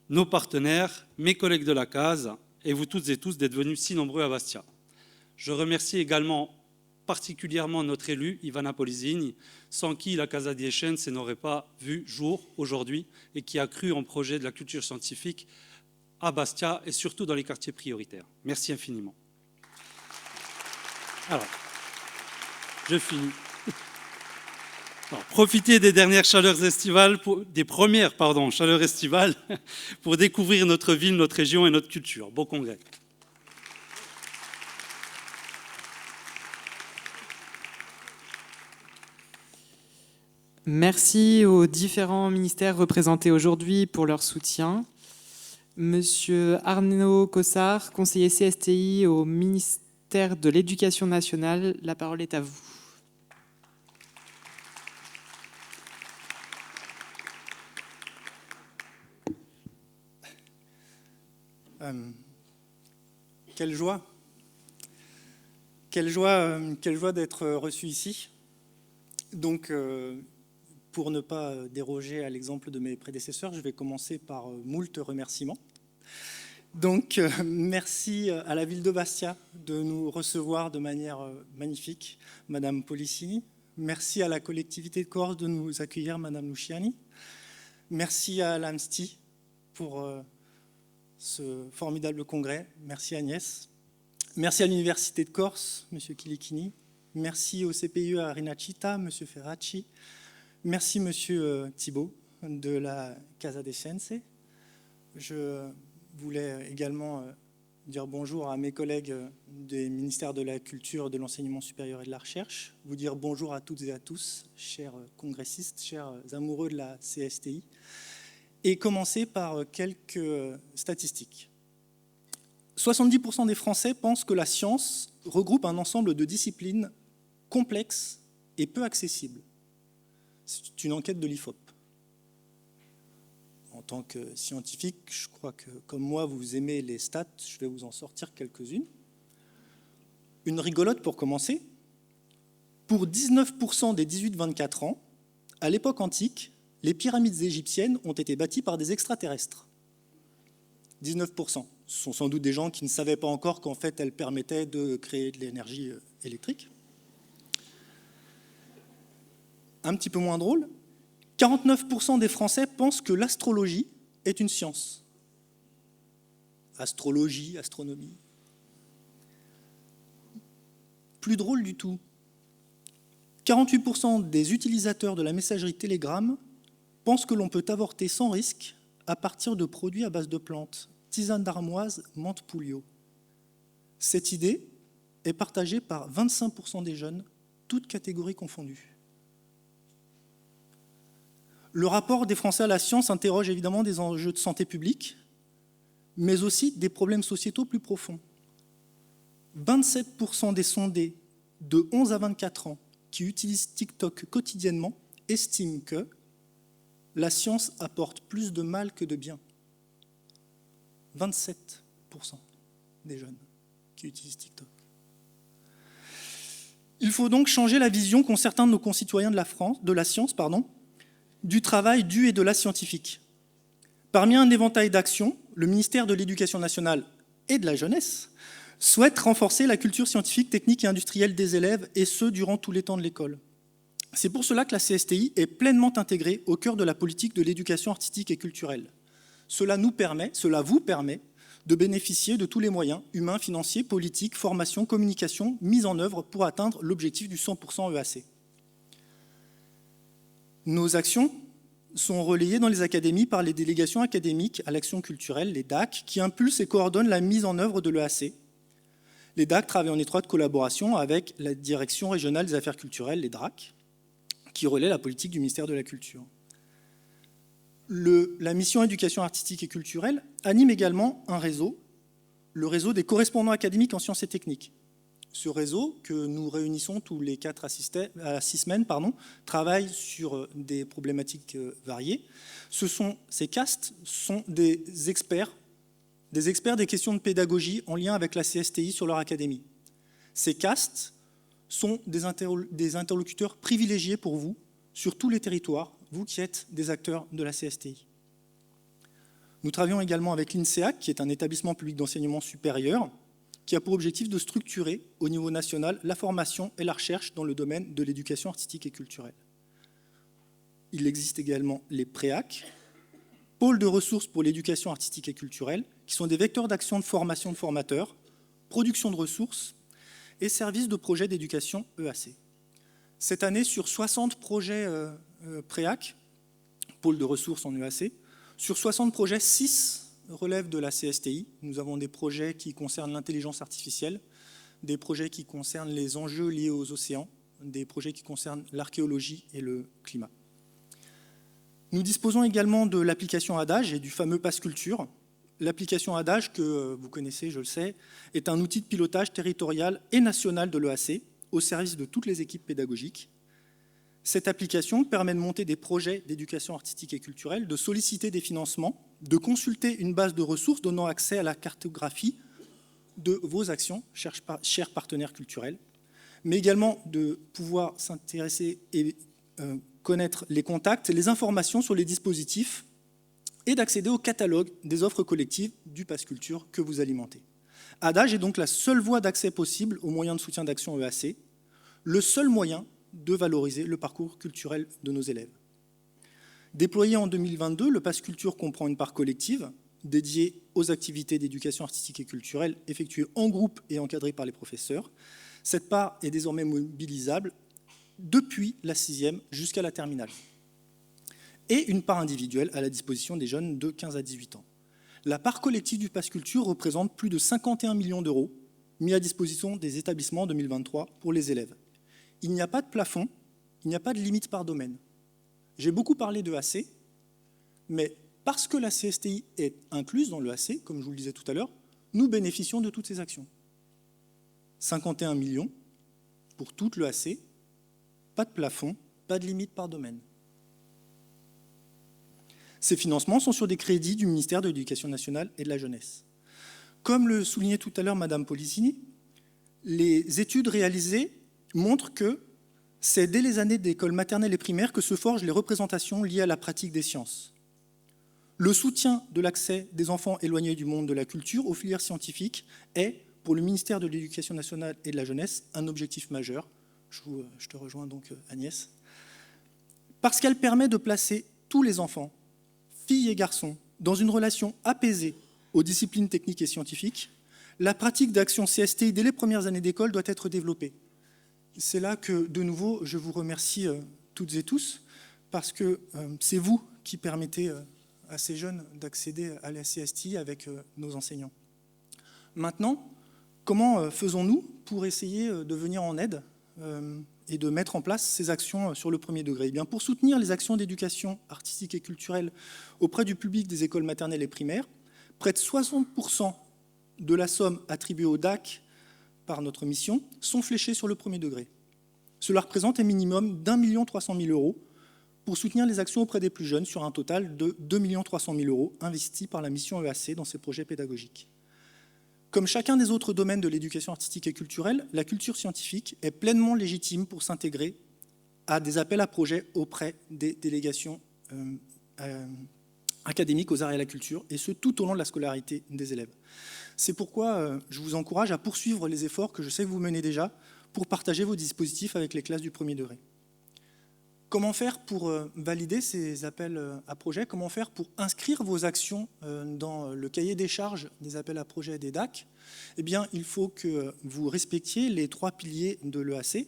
nos partenaires, mes collègues de la CASE et vous toutes et tous d'être venus si nombreux à Bastia. Je remercie également particulièrement notre élu, Ivana Polizini, sans qui la Casa di Eccense n'aurait pas vu jour aujourd'hui et qui a cru en projet de la culture scientifique à Bastia et surtout dans les quartiers prioritaires. Merci infiniment. Alors, je finis. Alors, profitez des dernières chaleurs estivales, chaleurs estivales, pour découvrir notre ville, notre région et notre culture. Bon congrès. Merci aux différents ministères représentés aujourd'hui pour leur soutien. Monsieur Arnaud Cossard, conseiller CSTI au ministère de l'Éducation nationale, la parole est à vous. Quelle joie! Quelle joie d'être reçu ici. Donc, pour ne pas déroger à l'exemple de mes prédécesseurs, je vais commencer par moult remerciements. Donc, merci à la ville de Bastia de nous recevoir de manière magnifique, Madame Polizini. Merci à la collectivité de Corse de nous accueillir, Madame Luciani. Merci à l'AMSTI pour ce formidable congrès. Merci Agnès. Merci à l'Université de Corse, Monsieur Kilichini. Merci au CPIE à Rinascita, Monsieur Ferracci. Merci Monsieur Thibault de la Casa di Eccense. Je voulais également dire bonjour à mes collègues des ministères de la Culture, de l'Enseignement supérieur et de la Recherche. Vous dire bonjour à toutes et à tous, chers congressistes, chers amoureux de la CSTI. Et commencer par quelques statistiques. 70% des Français pensent que la science regroupe un ensemble de disciplines complexes et peu accessibles. C'est une enquête de l'IFOP. En tant que scientifique, je crois que, comme moi, vous aimez les stats, je vais vous en sortir quelques-unes. Une rigolote pour commencer. Pour 19% des 18-24 ans, à l'époque antique, les pyramides égyptiennes ont été bâties par des extraterrestres. 19%. Ce sont sans doute des gens qui ne savaient pas encore qu'en fait, elles permettaient de créer de l'énergie électrique. Un petit peu moins drôle, 49% des Français pensent que l'astrologie est une science. Astrologie, astronomie. Plus drôle du tout, 48% des utilisateurs de la messagerie Telegram pensent que l'on peut avorter sans risque à partir de produits à base de plantes, tisane d'armoise, menthe pouliot. Cette idée est partagée par 25% des jeunes, toutes catégories confondues. Le rapport des Français à la science interroge évidemment des enjeux de santé publique, mais aussi des problèmes sociétaux plus profonds. 27% des sondés de 11 à 24 ans qui utilisent TikTok quotidiennement estiment que la science apporte plus de mal que de bien. 27% des jeunes qui utilisent TikTok. Il faut donc changer la vision qu'ont certains de nos concitoyens de la science, du travail du et de la scientifique. Parmi un éventail d'actions, le ministère de l'Éducation nationale et de la jeunesse souhaite renforcer la culture scientifique, technique et industrielle des élèves, et ce, durant tous les temps de l'école. C'est pour cela que la CSTI est pleinement intégrée au cœur de la politique de l'éducation artistique et culturelle. Cela vous permet de bénéficier de tous les moyens humains, financiers, politiques, formation, communication, mis en œuvre pour atteindre l'objectif du 100% EAC. Nos actions sont relayées dans les académies par les délégations académiques à l'action culturelle, les DAC, qui impulsent et coordonnent la mise en œuvre de l'EAC. Les DAC travaillent en étroite collaboration avec la Direction régionale des affaires culturelles, les DRAC, qui relaie la politique du ministère de la Culture. La mission éducation artistique et culturelle anime également un réseau, le réseau des correspondants académiques en sciences et techniques. Ce réseau, que nous réunissons tous les 4 à 6 semaines, travaille sur des problématiques variées. Ces castes sont des experts des questions de pédagogie en lien avec la CSTI sur leur académie. Ces castes sont des interlocuteurs privilégiés pour vous sur tous les territoires, vous qui êtes des acteurs de la CSTI. Nous travaillons également avec l'INSEAC, qui est un établissement public d'enseignement supérieur, qui a pour objectif de structurer au niveau national la formation et la recherche dans le domaine de l'éducation artistique et culturelle. Il existe également les PREAC, pôles de ressources pour l'éducation artistique et culturelle, qui sont des vecteurs d'action de formation de formateurs, production de ressources et services de projets d'éducation EAC. Cette année, sur 60 projets PREAC, pôles de ressources en EAC, sur 60 projets, 6 relèvent de la CSTI. Nous avons des projets qui concernent l'intelligence artificielle, des projets qui concernent les enjeux liés aux océans, des projets qui concernent l'archéologie et le climat. Nous disposons également de l'application Adage et du fameux Pass Culture. L'application Adage, que vous connaissez, je le sais, est un outil de pilotage territorial et national de l'EAC au service de toutes les équipes pédagogiques. Cette application permet de monter des projets d'éducation artistique et culturelle, de solliciter des financements, de consulter une base de ressources donnant accès à la cartographie de vos actions, chers partenaires culturels, mais également de pouvoir s'intéresser et connaître les contacts et les informations sur les dispositifs et d'accéder au catalogue des offres collectives du Pass Culture que vous alimentez. Adage est donc la seule voie d'accès possible aux moyens de soutien d'action EAC, le seul moyen de valoriser le parcours culturel de nos élèves. Déployé en 2022, le Pass Culture comprend une part collective dédiée aux activités d'éducation artistique et culturelle effectuées en groupe et encadrées par les professeurs. Cette part est désormais mobilisable depuis la 6e jusqu'à la terminale. Et une part individuelle à la disposition des jeunes de 15 à 18 ans. La part collective du Pass Culture représente plus de 51 millions d'euros mis à disposition des établissements en 2023 pour les élèves. Il n'y a pas de plafond, il n'y a pas de limite par domaine. J'ai beaucoup parlé de EAC, mais parce que la CSTI est incluse dans l'EAC, comme je vous le disais tout à l'heure, nous bénéficions de toutes ces actions. 51 millions pour toute l'EAC, pas de plafond, pas de limite par domaine. Ces financements sont sur des crédits du ministère de l'Éducation nationale et de la jeunesse. Comme le soulignait tout à l'heure Madame Policini, les études réalisées montrent que c'est dès les années d'école maternelle et primaire que se forgent les représentations liées à la pratique des sciences. Le soutien de l'accès des enfants éloignés du monde de la culture aux filières scientifiques est, pour le ministère de l'Éducation nationale et de la jeunesse, un objectif majeur. Je te rejoins donc, Agnès. Parce qu'elle permet de placer tous les enfants, filles et garçons, dans une relation apaisée aux disciplines techniques et scientifiques, la pratique d'action CSTI dès les premières années d'école doit être développée. C'est là que, de nouveau, je vous remercie toutes et tous, parce que c'est vous qui permettez à ces jeunes d'accéder à la CSTI avec nos enseignants. Maintenant, comment faisons-nous pour essayer de venir en aide et de mettre en place ces actions sur le premier degré? Eh bien, pour soutenir les actions d'éducation artistique et culturelle auprès du public des écoles maternelles et primaires, près de 60% de la somme attribuée au DAC par notre mission sont fléchés sur le premier degré. Cela représente un minimum d'1 300 000 € pour soutenir les actions auprès des plus jeunes sur un total de 2 300 000 € investis par la mission EAC dans ses projets pédagogiques. Comme chacun des autres domaines de l'éducation artistique et culturelle, la culture scientifique est pleinement légitime pour s'intégrer à des appels à projets auprès des délégations académiques aux arts et à la culture, et ce tout au long de la scolarité des élèves. C'est pourquoi je vous encourage à poursuivre les efforts que je sais que vous menez déjà pour partager vos dispositifs avec les classes du premier degré. Comment faire pour valider ces appels à projets? Comment faire pour inscrire vos actions dans le cahier des charges des appels à projets des DAC? Eh bien, il faut que vous respectiez les 3 piliers de l'EAC,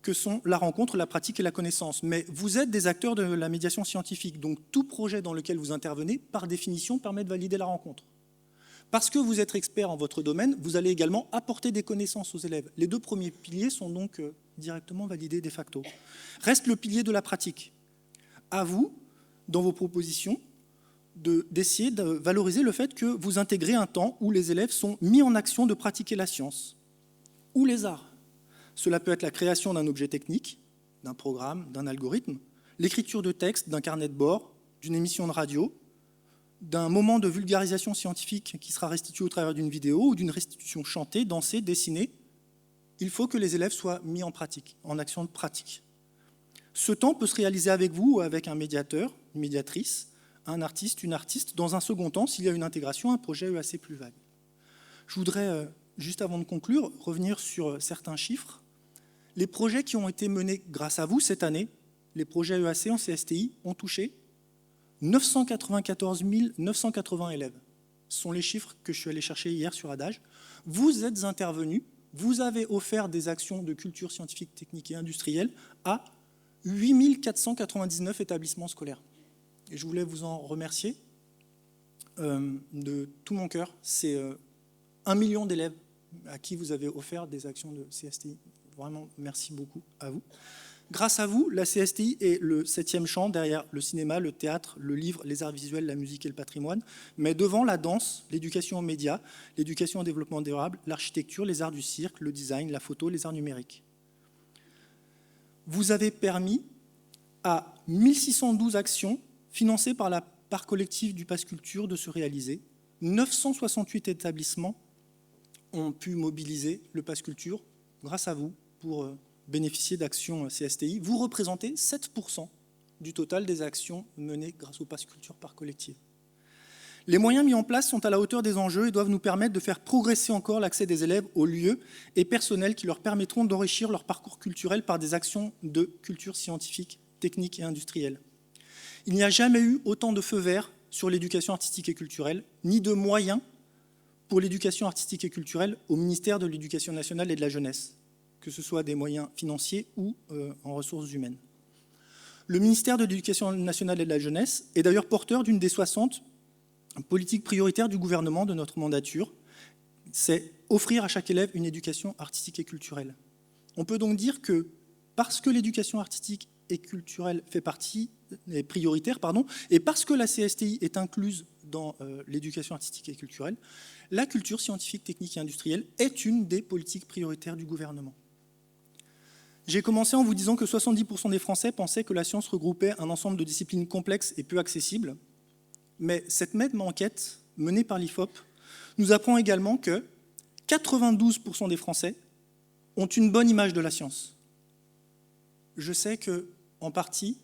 que sont la rencontre, la pratique et la connaissance. Mais vous êtes des acteurs de la médiation scientifique, donc tout projet dans lequel vous intervenez, par définition, permet de valider la rencontre. Parce que vous êtes expert en votre domaine, vous allez également apporter des connaissances aux élèves. Les 2 premiers piliers sont donc directement validés de facto. Reste le pilier de la pratique. À vous, dans vos propositions, d'essayer de valoriser le fait que vous intégrez un temps où les élèves sont mis en action de pratiquer la science ou les arts. Cela peut être la création d'un objet technique, d'un programme, d'un algorithme, l'écriture de texte, d'un carnet de bord, d'une émission de radio, d'un moment de vulgarisation scientifique qui sera restitué au travers d'une vidéo ou d'une restitution chantée, dansée, dessinée. Il faut que les élèves soient mis en pratique, en action de pratique. Ce temps peut se réaliser avec vous ou avec un médiateur, une médiatrice, un artiste, une artiste, dans un second temps, s'il y a une intégration, un projet EAC plus vague. Je voudrais, juste avant de conclure, revenir sur certains chiffres. Les projets qui ont été menés grâce à vous cette année, les projets EAC en CSTI, ont touché 994 980 élèves. Ce sont les chiffres que je suis allé chercher hier sur Adage. Vous êtes intervenus, vous avez offert des actions de culture scientifique, technique et industrielle à 8 499 établissements scolaires. Et je voulais vous en remercier de tout mon cœur. C'est 1 million d'élèves à qui vous avez offert des actions de CSTI. Vraiment, merci beaucoup à vous. Grâce à vous, la CSTI est le 7e champ derrière le cinéma, le théâtre, le livre, les arts visuels, la musique et le patrimoine, mais devant la danse, l'éducation aux médias, l'éducation au développement durable, l'architecture, les arts du cirque, le design, la photo, les arts numériques. Vous avez permis à 1612 actions financées par la part collective du Pass Culture de se réaliser. 968 établissements ont pu mobiliser le Pass Culture grâce à vous pour bénéficier d'actions CSTI. Vous représentez 7% du total des actions menées grâce au Pass Culture par collective. Les moyens mis en place sont à la hauteur des enjeux et doivent nous permettre de faire progresser encore l'accès des élèves aux lieux et personnels qui leur permettront d'enrichir leur parcours culturel par des actions de culture scientifique, technique et industrielle. Il n'y a jamais eu autant de feux verts sur l'éducation artistique et culturelle, ni de moyens pour l'éducation artistique et culturelle au ministère de l'Éducation nationale et de la jeunesse, que ce soit des moyens financiers ou en ressources humaines. Le ministère de l'Éducation nationale et de la jeunesse est d'ailleurs porteur d'une des 60 politiques prioritaires du gouvernement de notre mandature. C'est offrir à chaque élève une éducation artistique et culturelle. On peut donc dire que parce que l'éducation artistique et culturelle fait partie, est prioritaire, et parce que la CSTI est incluse dans l'éducation artistique et culturelle, la culture scientifique, technique et industrielle est une des politiques prioritaires du gouvernement. J'ai commencé en vous disant que 70% des Français pensaient que la science regroupait un ensemble de disciplines complexes et peu accessibles, mais cette même enquête menée par l'IFOP nous apprend également que 92% des Français ont une bonne image de la science. Je sais que, en partie,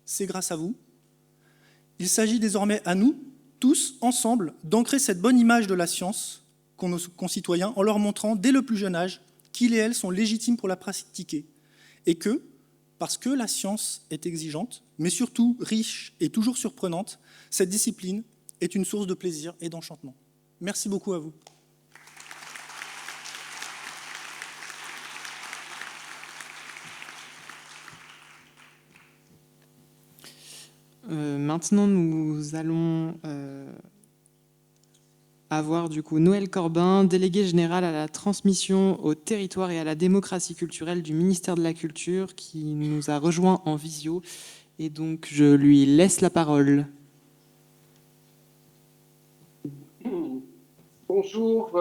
c'est grâce à vous. Il s'agit désormais à nous, tous, ensemble, d'ancrer cette bonne image de la science qu'ont nos concitoyens en leur montrant, dès le plus jeune âge, qu'ils et elles sont légitimes pour la pratiquer. Et que, parce que la science est exigeante, mais surtout riche et toujours surprenante, cette discipline est une source de plaisir et d'enchantement. Merci beaucoup à vous. Maintenant, nous allons avoir du coup Noël Corbin, délégué général à la transmission au territoire et à la démocratie culturelle du ministère de la Culture, qui nous a rejoint en visio. Et donc, je lui laisse la parole. Bonjour,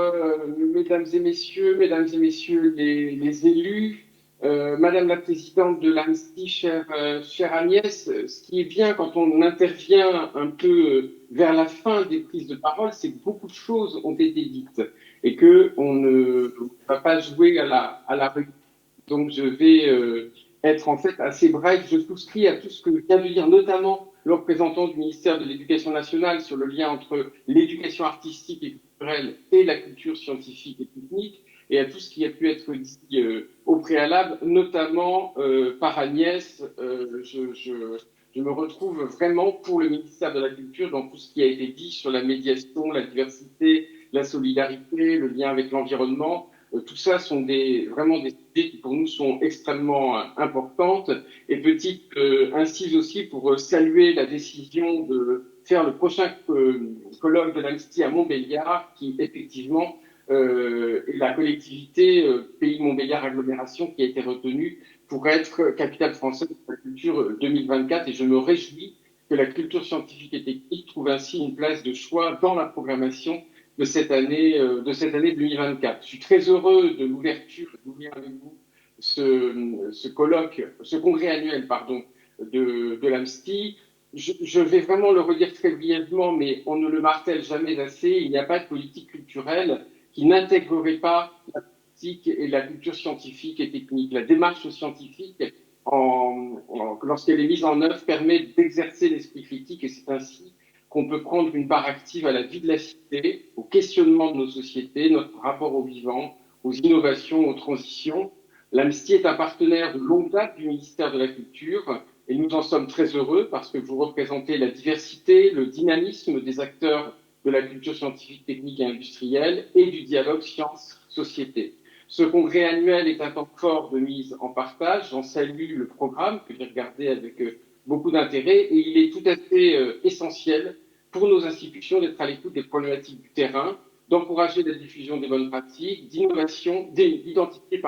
mesdames et messieurs les élus, Madame la présidente de l'AMSTI, chère Agnès, ce qui est bien quand on intervient un peu vers la fin des prises de parole, c'est que beaucoup de choses ont été dites et qu'on ne va pas jouer à la rue. Donc je vais être en fait assez bref. Je souscris à tout ce que vient de dire notamment le représentant du ministère de l'Éducation nationale sur le lien entre l'éducation artistique et culturelle et la culture scientifique et technique, et à tout ce qui a pu être dit au préalable, notamment par Agnès. Je me retrouve vraiment pour le ministère de la Culture dans tout ce qui a été dit sur la médiation, la diversité, la solidarité, le lien avec l'environnement. Tout ça sont vraiment des idées qui pour nous sont extrêmement importantes. Et petite incise aussi pour saluer la décision de faire le prochain colloque de l'AMSTI à Montbéliard, qui effectivement est la collectivité Pays Montbéliard Agglomération qui a été retenue pour être capitale française de la culture 2024. Et je me réjouis que la culture scientifique et technique trouve ainsi une place de choix dans la programmation de cette année 2024. Je suis très heureux de l'ouverture, d'ouvrir avec vous ce colloque, ce congrès annuel, pardon, de l'AMSTI. Je vais vraiment le redire très brièvement, mais on ne le martèle jamais assez. Il n'y a pas de politique culturelle qui n'intégrerait pas la politique et la culture scientifique et technique. La démarche scientifique, lorsqu'elle est mise en œuvre, permet d'exercer l'esprit critique, et c'est ainsi qu'on peut prendre une part active à la vie de la cité, au questionnement de nos sociétés, notre rapport au vivant, aux innovations, aux transitions. L'AMSTI est un partenaire de longue date du ministère de la Culture et nous en sommes très heureux parce que vous représentez la diversité, le dynamisme des acteurs de la culture scientifique, technique et industrielle et du dialogue science-société. Ce congrès annuel est un temps fort de mise en partage. J'en salue le programme que j'ai regardé avec beaucoup d'intérêt et il est tout à fait essentiel pour nos institutions d'être à l'écoute des problématiques du terrain, d'encourager la diffusion des bonnes pratiques, d'identifier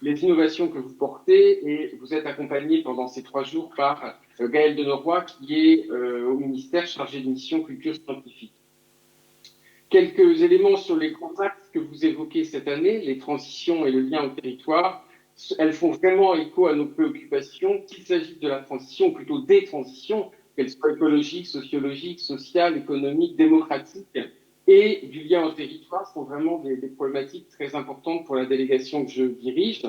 les innovations que vous portez, et vous êtes accompagné pendant ces 3 jours par Gaël Denoroy qui est au ministère chargé de mission culture scientifique. Quelques éléments sur les grands axes que vous évoquez cette année, les transitions et le lien au territoire. Elles font vraiment écho à nos préoccupations, qu'il s'agisse de la transition, ou plutôt des transitions, qu'elles soient écologiques, sociologiques, sociales, économiques, démocratiques, et du lien au territoire, sont vraiment des problématiques très importantes pour la délégation que je dirige.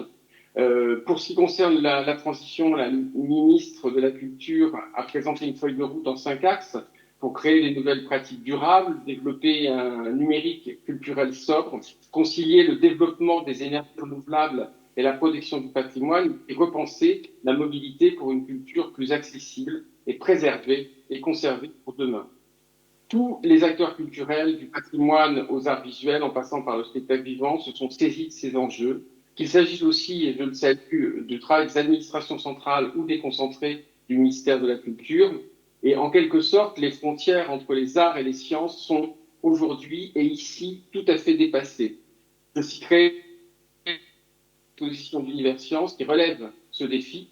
Pour ce qui concerne la transition, la ministre de la Culture a présenté une feuille de route en 5 axes pour créer des nouvelles pratiques durables, développer un numérique culturel sobre, concilier le développement des énergies renouvelables et la protection du patrimoine, et repenser la mobilité pour une culture plus accessible et préservée et conservée pour demain. Tous les acteurs culturels, du patrimoine aux arts visuels, en passant par le spectacle vivant, se sont saisis de ces enjeux, qu'il s'agisse aussi, et je le salue, du travail des administrations centrales ou déconcentrées du ministère de la Culture. Et en quelque sorte, les frontières entre les arts et les sciences sont aujourd'hui et ici tout à fait dépassées. Je citerai l'exposition d'Univers Sciences qui relève ce défi.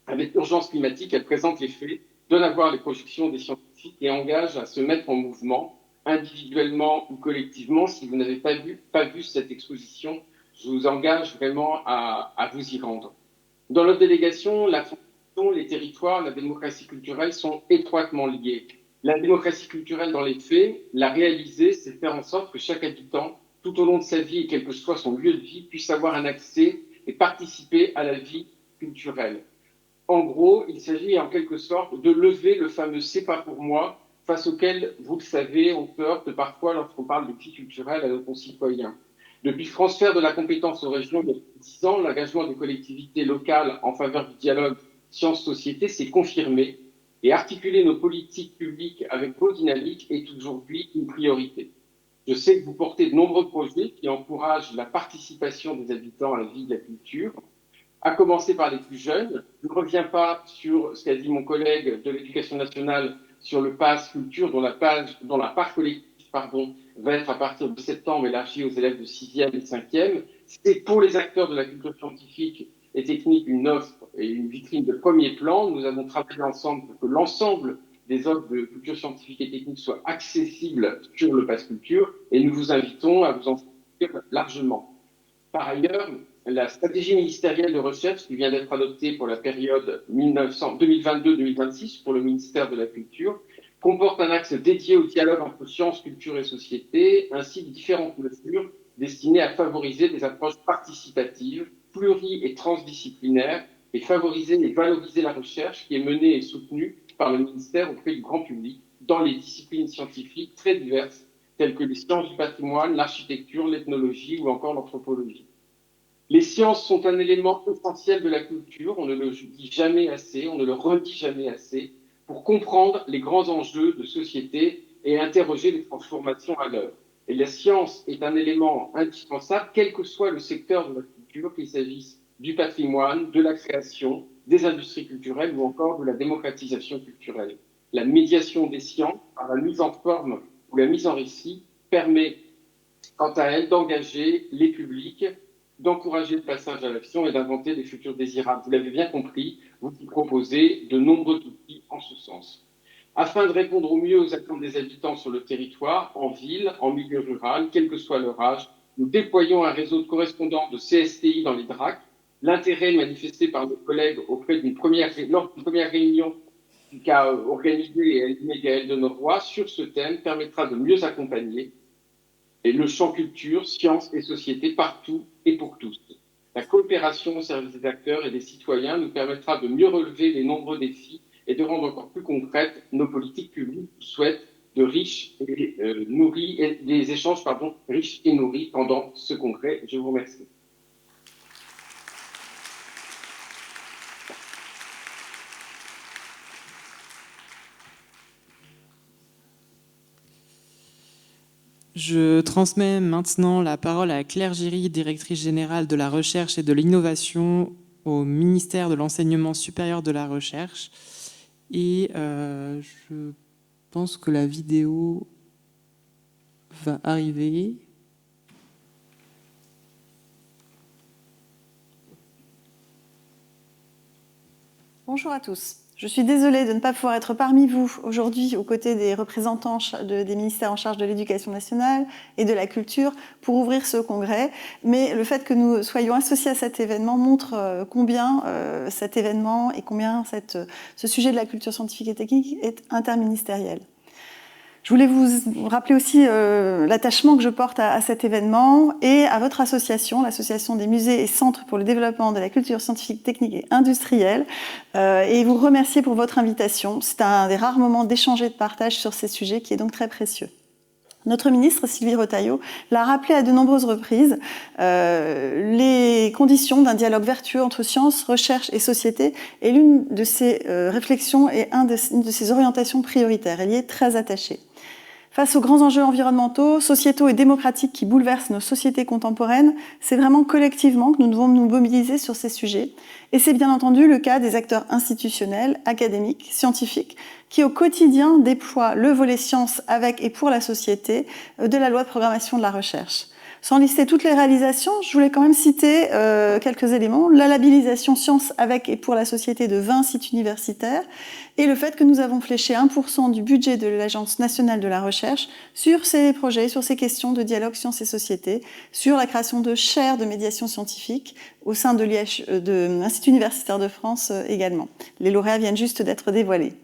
Avec l'urgence climatique, elle présente les faits, donne à voir les projections des scientifiques et engage à se mettre en mouvement, individuellement ou collectivement. Si vous n'avez pas vu cette exposition, je vous engage vraiment à vous y rendre. Dans notre délégation, la transition, les territoires, la démocratie culturelle sont étroitement liés. La démocratie culturelle, dans les faits, la réaliser, c'est faire en sorte que chaque habitant, tout au long de sa vie et quel que soit son lieu de vie, puisse avoir un accès et participer à la vie culturelle. En gros, il s'agit en quelque sorte de lever le fameux « c'est pas pour moi » face auquel, vous le savez, on heurte parfois lorsqu'on parle de vie culturelle à nos concitoyens. Depuis le transfert de la compétence aux régions il y a 10 ans, l'engagement des collectivités locales en faveur du dialogue sciences-société s'est confirmé et articuler nos politiques publiques avec vos dynamiques est aujourd'hui une priorité. Je sais que vous portez de nombreux projets qui encouragent la participation des habitants à la vie de la culture, à commencer par les plus jeunes. Je ne reviens pas sur ce qu'a dit mon collègue de l'Éducation nationale sur le Pass Culture, dont la part collective va être à partir de septembre élargie aux élèves de 6e et 5e. C'est pour les acteurs de la culture scientifique et technique une offre et une vitrine de premier plan. Nous avons travaillé ensemble pour que l'ensemble des offres de culture scientifique et technique soient accessibles sur le Pass Culture et nous vous invitons à vous en servir largement. Par ailleurs, la stratégie ministérielle de recherche qui vient d'être adoptée pour la période 2022-2026 pour le ministère de la Culture comporte un axe dédié au dialogue entre sciences, culture et société, ainsi que différentes mesures destinées à favoriser des approches participatives, pluri- et transdisciplinaires, et favoriser et valoriser la recherche qui est menée et soutenue par le ministère auprès du grand public dans les disciplines scientifiques très diverses, telles que les sciences du patrimoine, l'architecture, l'ethnologie ou encore l'anthropologie. Les sciences sont un élément essentiel de la culture, on ne le dit jamais assez, on ne le redit jamais assez, pour comprendre les grands enjeux de société et interroger les transformations à l'œuvre. Et la science est un élément indispensable, quel que soit le secteur de la culture, qu'il s'agisse du patrimoine, de la création, des industries culturelles ou encore de la démocratisation culturelle. La médiation des sciences, par la mise en forme ou la mise en récit, permet, quant à elle, d'engager les publics, d'encourager le passage à l'action et d'inventer des futurs désirables. Vous l'avez bien compris, vous proposez de nombreux outils en ce sens. Afin de répondre au mieux aux attentes des habitants sur le territoire, en ville, en milieu rural, quel que soit leur âge, nous déployons un réseau de correspondants de CSTI dans les DRAC. L'intérêt manifesté par nos collègues lors d'une première réunion qu'a organisée et animée Gaëlle de Noroy sur ce thème permettra de mieux accompagner et le champ culture, sciences et société partout et pour tous. La coopération au service des acteurs et des citoyens nous permettra de mieux relever les nombreux défis et de rendre encore plus concrètes nos politiques publiques qui souhaitent de riches et nourris, et des échanges riches et nourris pendant ce congrès. Je vous remercie. Je transmets maintenant la parole à Claire Giry, directrice générale de la recherche et de l'innovation au ministère de l'Enseignement supérieur de la recherche. Et je pense que la vidéo va arriver. Bonjour à tous. Je suis désolée de ne pas pouvoir être parmi vous aujourd'hui aux côtés des représentants des ministères en charge de l'éducation nationale et de la culture pour ouvrir ce congrès. Mais le fait que nous soyons associés à cet événement montre combien cet événement et combien ce sujet de la culture scientifique et technique est interministériel. Je voulais vous rappeler aussi l'attachement que je porte à cet événement et à votre association, l'association des musées et centres pour le développement de la culture scientifique, technique et industrielle, et vous remercier pour votre invitation. C'est un des rares moments d'échange et de partage sur ces sujets qui est donc très précieux. Notre ministre, Sylvie Retailleau, l'a rappelé à de nombreuses reprises, les conditions d'un dialogue vertueux entre sciences, recherche et société est l'une de ses réflexions et une de ses orientations prioritaires. Elle y est très attachée. Face aux grands enjeux environnementaux, sociétaux et démocratiques qui bouleversent nos sociétés contemporaines, c'est vraiment collectivement que nous devons nous mobiliser sur ces sujets. Et c'est bien entendu le cas des acteurs institutionnels, académiques, scientifiques, qui au quotidien déploient le volet sciences avec et pour la société de la loi de programmation de la recherche. Sans lister toutes les réalisations, je voulais quand même citer quelques éléments. La labellisation sciences avec et pour la société de 20 sites universitaires et le fait que nous avons fléché 1% du budget de l'Agence nationale de la recherche sur ces projets, sur ces questions de dialogue sciences et société, sur la création de chaires de médiation scientifique au sein de l'Institut universitaire de France également. Les lauréats viennent juste d'être dévoilés.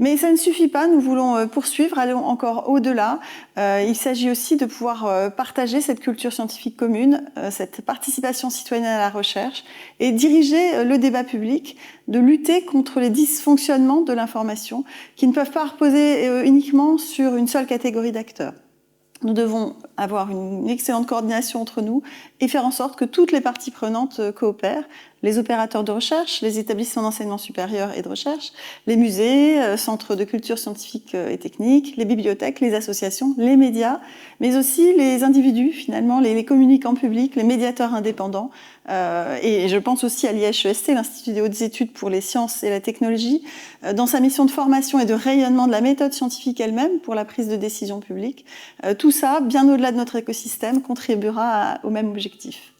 Mais ça ne suffit pas, nous voulons poursuivre, aller encore au-delà. Il s'agit aussi de pouvoir partager cette culture scientifique commune, cette participation citoyenne à la recherche et diriger le débat public, de lutter contre les dysfonctionnements de l'information qui ne peuvent pas reposer uniquement sur une seule catégorie d'acteurs. Nous devons avoir une excellente coordination entre nous et faire en sorte que toutes les parties prenantes coopèrent, les opérateurs de recherche, les établissements d'enseignement supérieur et de recherche, les musées, centres de culture scientifique et technique, les bibliothèques, les associations, les médias, mais aussi les individus, finalement, les communicants publics, les médiateurs indépendants. Et je pense aussi à l'IHEST, l'Institut des hautes études pour les sciences et la technologie, dans sa mission de formation et de rayonnement de la méthode scientifique elle-même pour la prise de décision publique. Tout ça, bien au-delà de notre écosystème, contribuera au même objectif.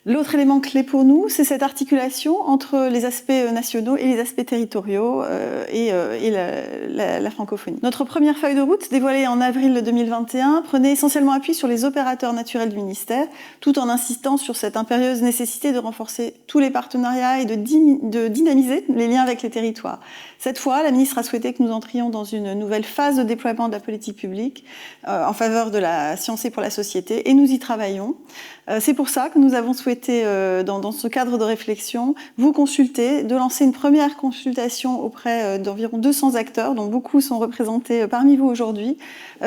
L'autre élément clé pour nous, c'est cette articulation entre les aspects nationaux et les aspects territoriaux et la francophonie. Notre première feuille de route, dévoilée en avril 2021, prenait essentiellement appui sur les opérateurs naturels du ministère, tout en insistant sur cette impérieuse nécessité de renforcer tous les partenariats et de dynamiser les liens avec les territoires. Cette fois, la ministre a souhaité que nous entrions dans une nouvelle phase de déploiement de la politique publique en faveur de la science et pour la société, et nous y travaillons. C'est pour ça que nous avons souhaité, dans ce cadre de réflexion, vous consulter, de lancer une première consultation auprès d'environ 200 acteurs, dont beaucoup sont représentés parmi vous aujourd'hui,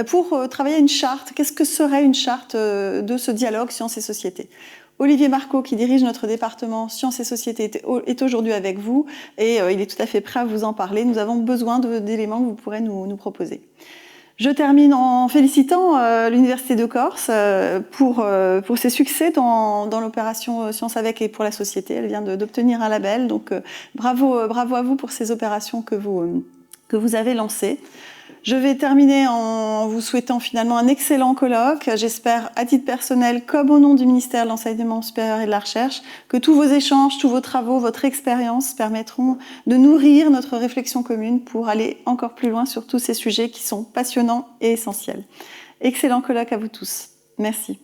pour travailler une charte. Qu'est-ce que serait une charte de ce dialogue sciences et société ? Olivier Marco, qui dirige notre département Sciences et Société, est aujourd'hui avec vous et il est tout à fait prêt à vous en parler. Nous avons besoin d'éléments que vous pourrez nous proposer. Je termine en félicitant l'Université de Corse pour ses succès dans l'opération Sciences avec et pour la société. Elle vient d'obtenir un label, donc bravo à vous pour ces opérations que vous avez lancées. Je vais terminer en vous souhaitant finalement un excellent colloque. J'espère, à titre personnel, comme au nom du ministère de l'Enseignement supérieur et de la Recherche, que tous vos échanges, tous vos travaux, votre expérience permettront de nourrir notre réflexion commune pour aller encore plus loin sur tous ces sujets qui sont passionnants et essentiels. Excellent colloque à vous tous. Merci.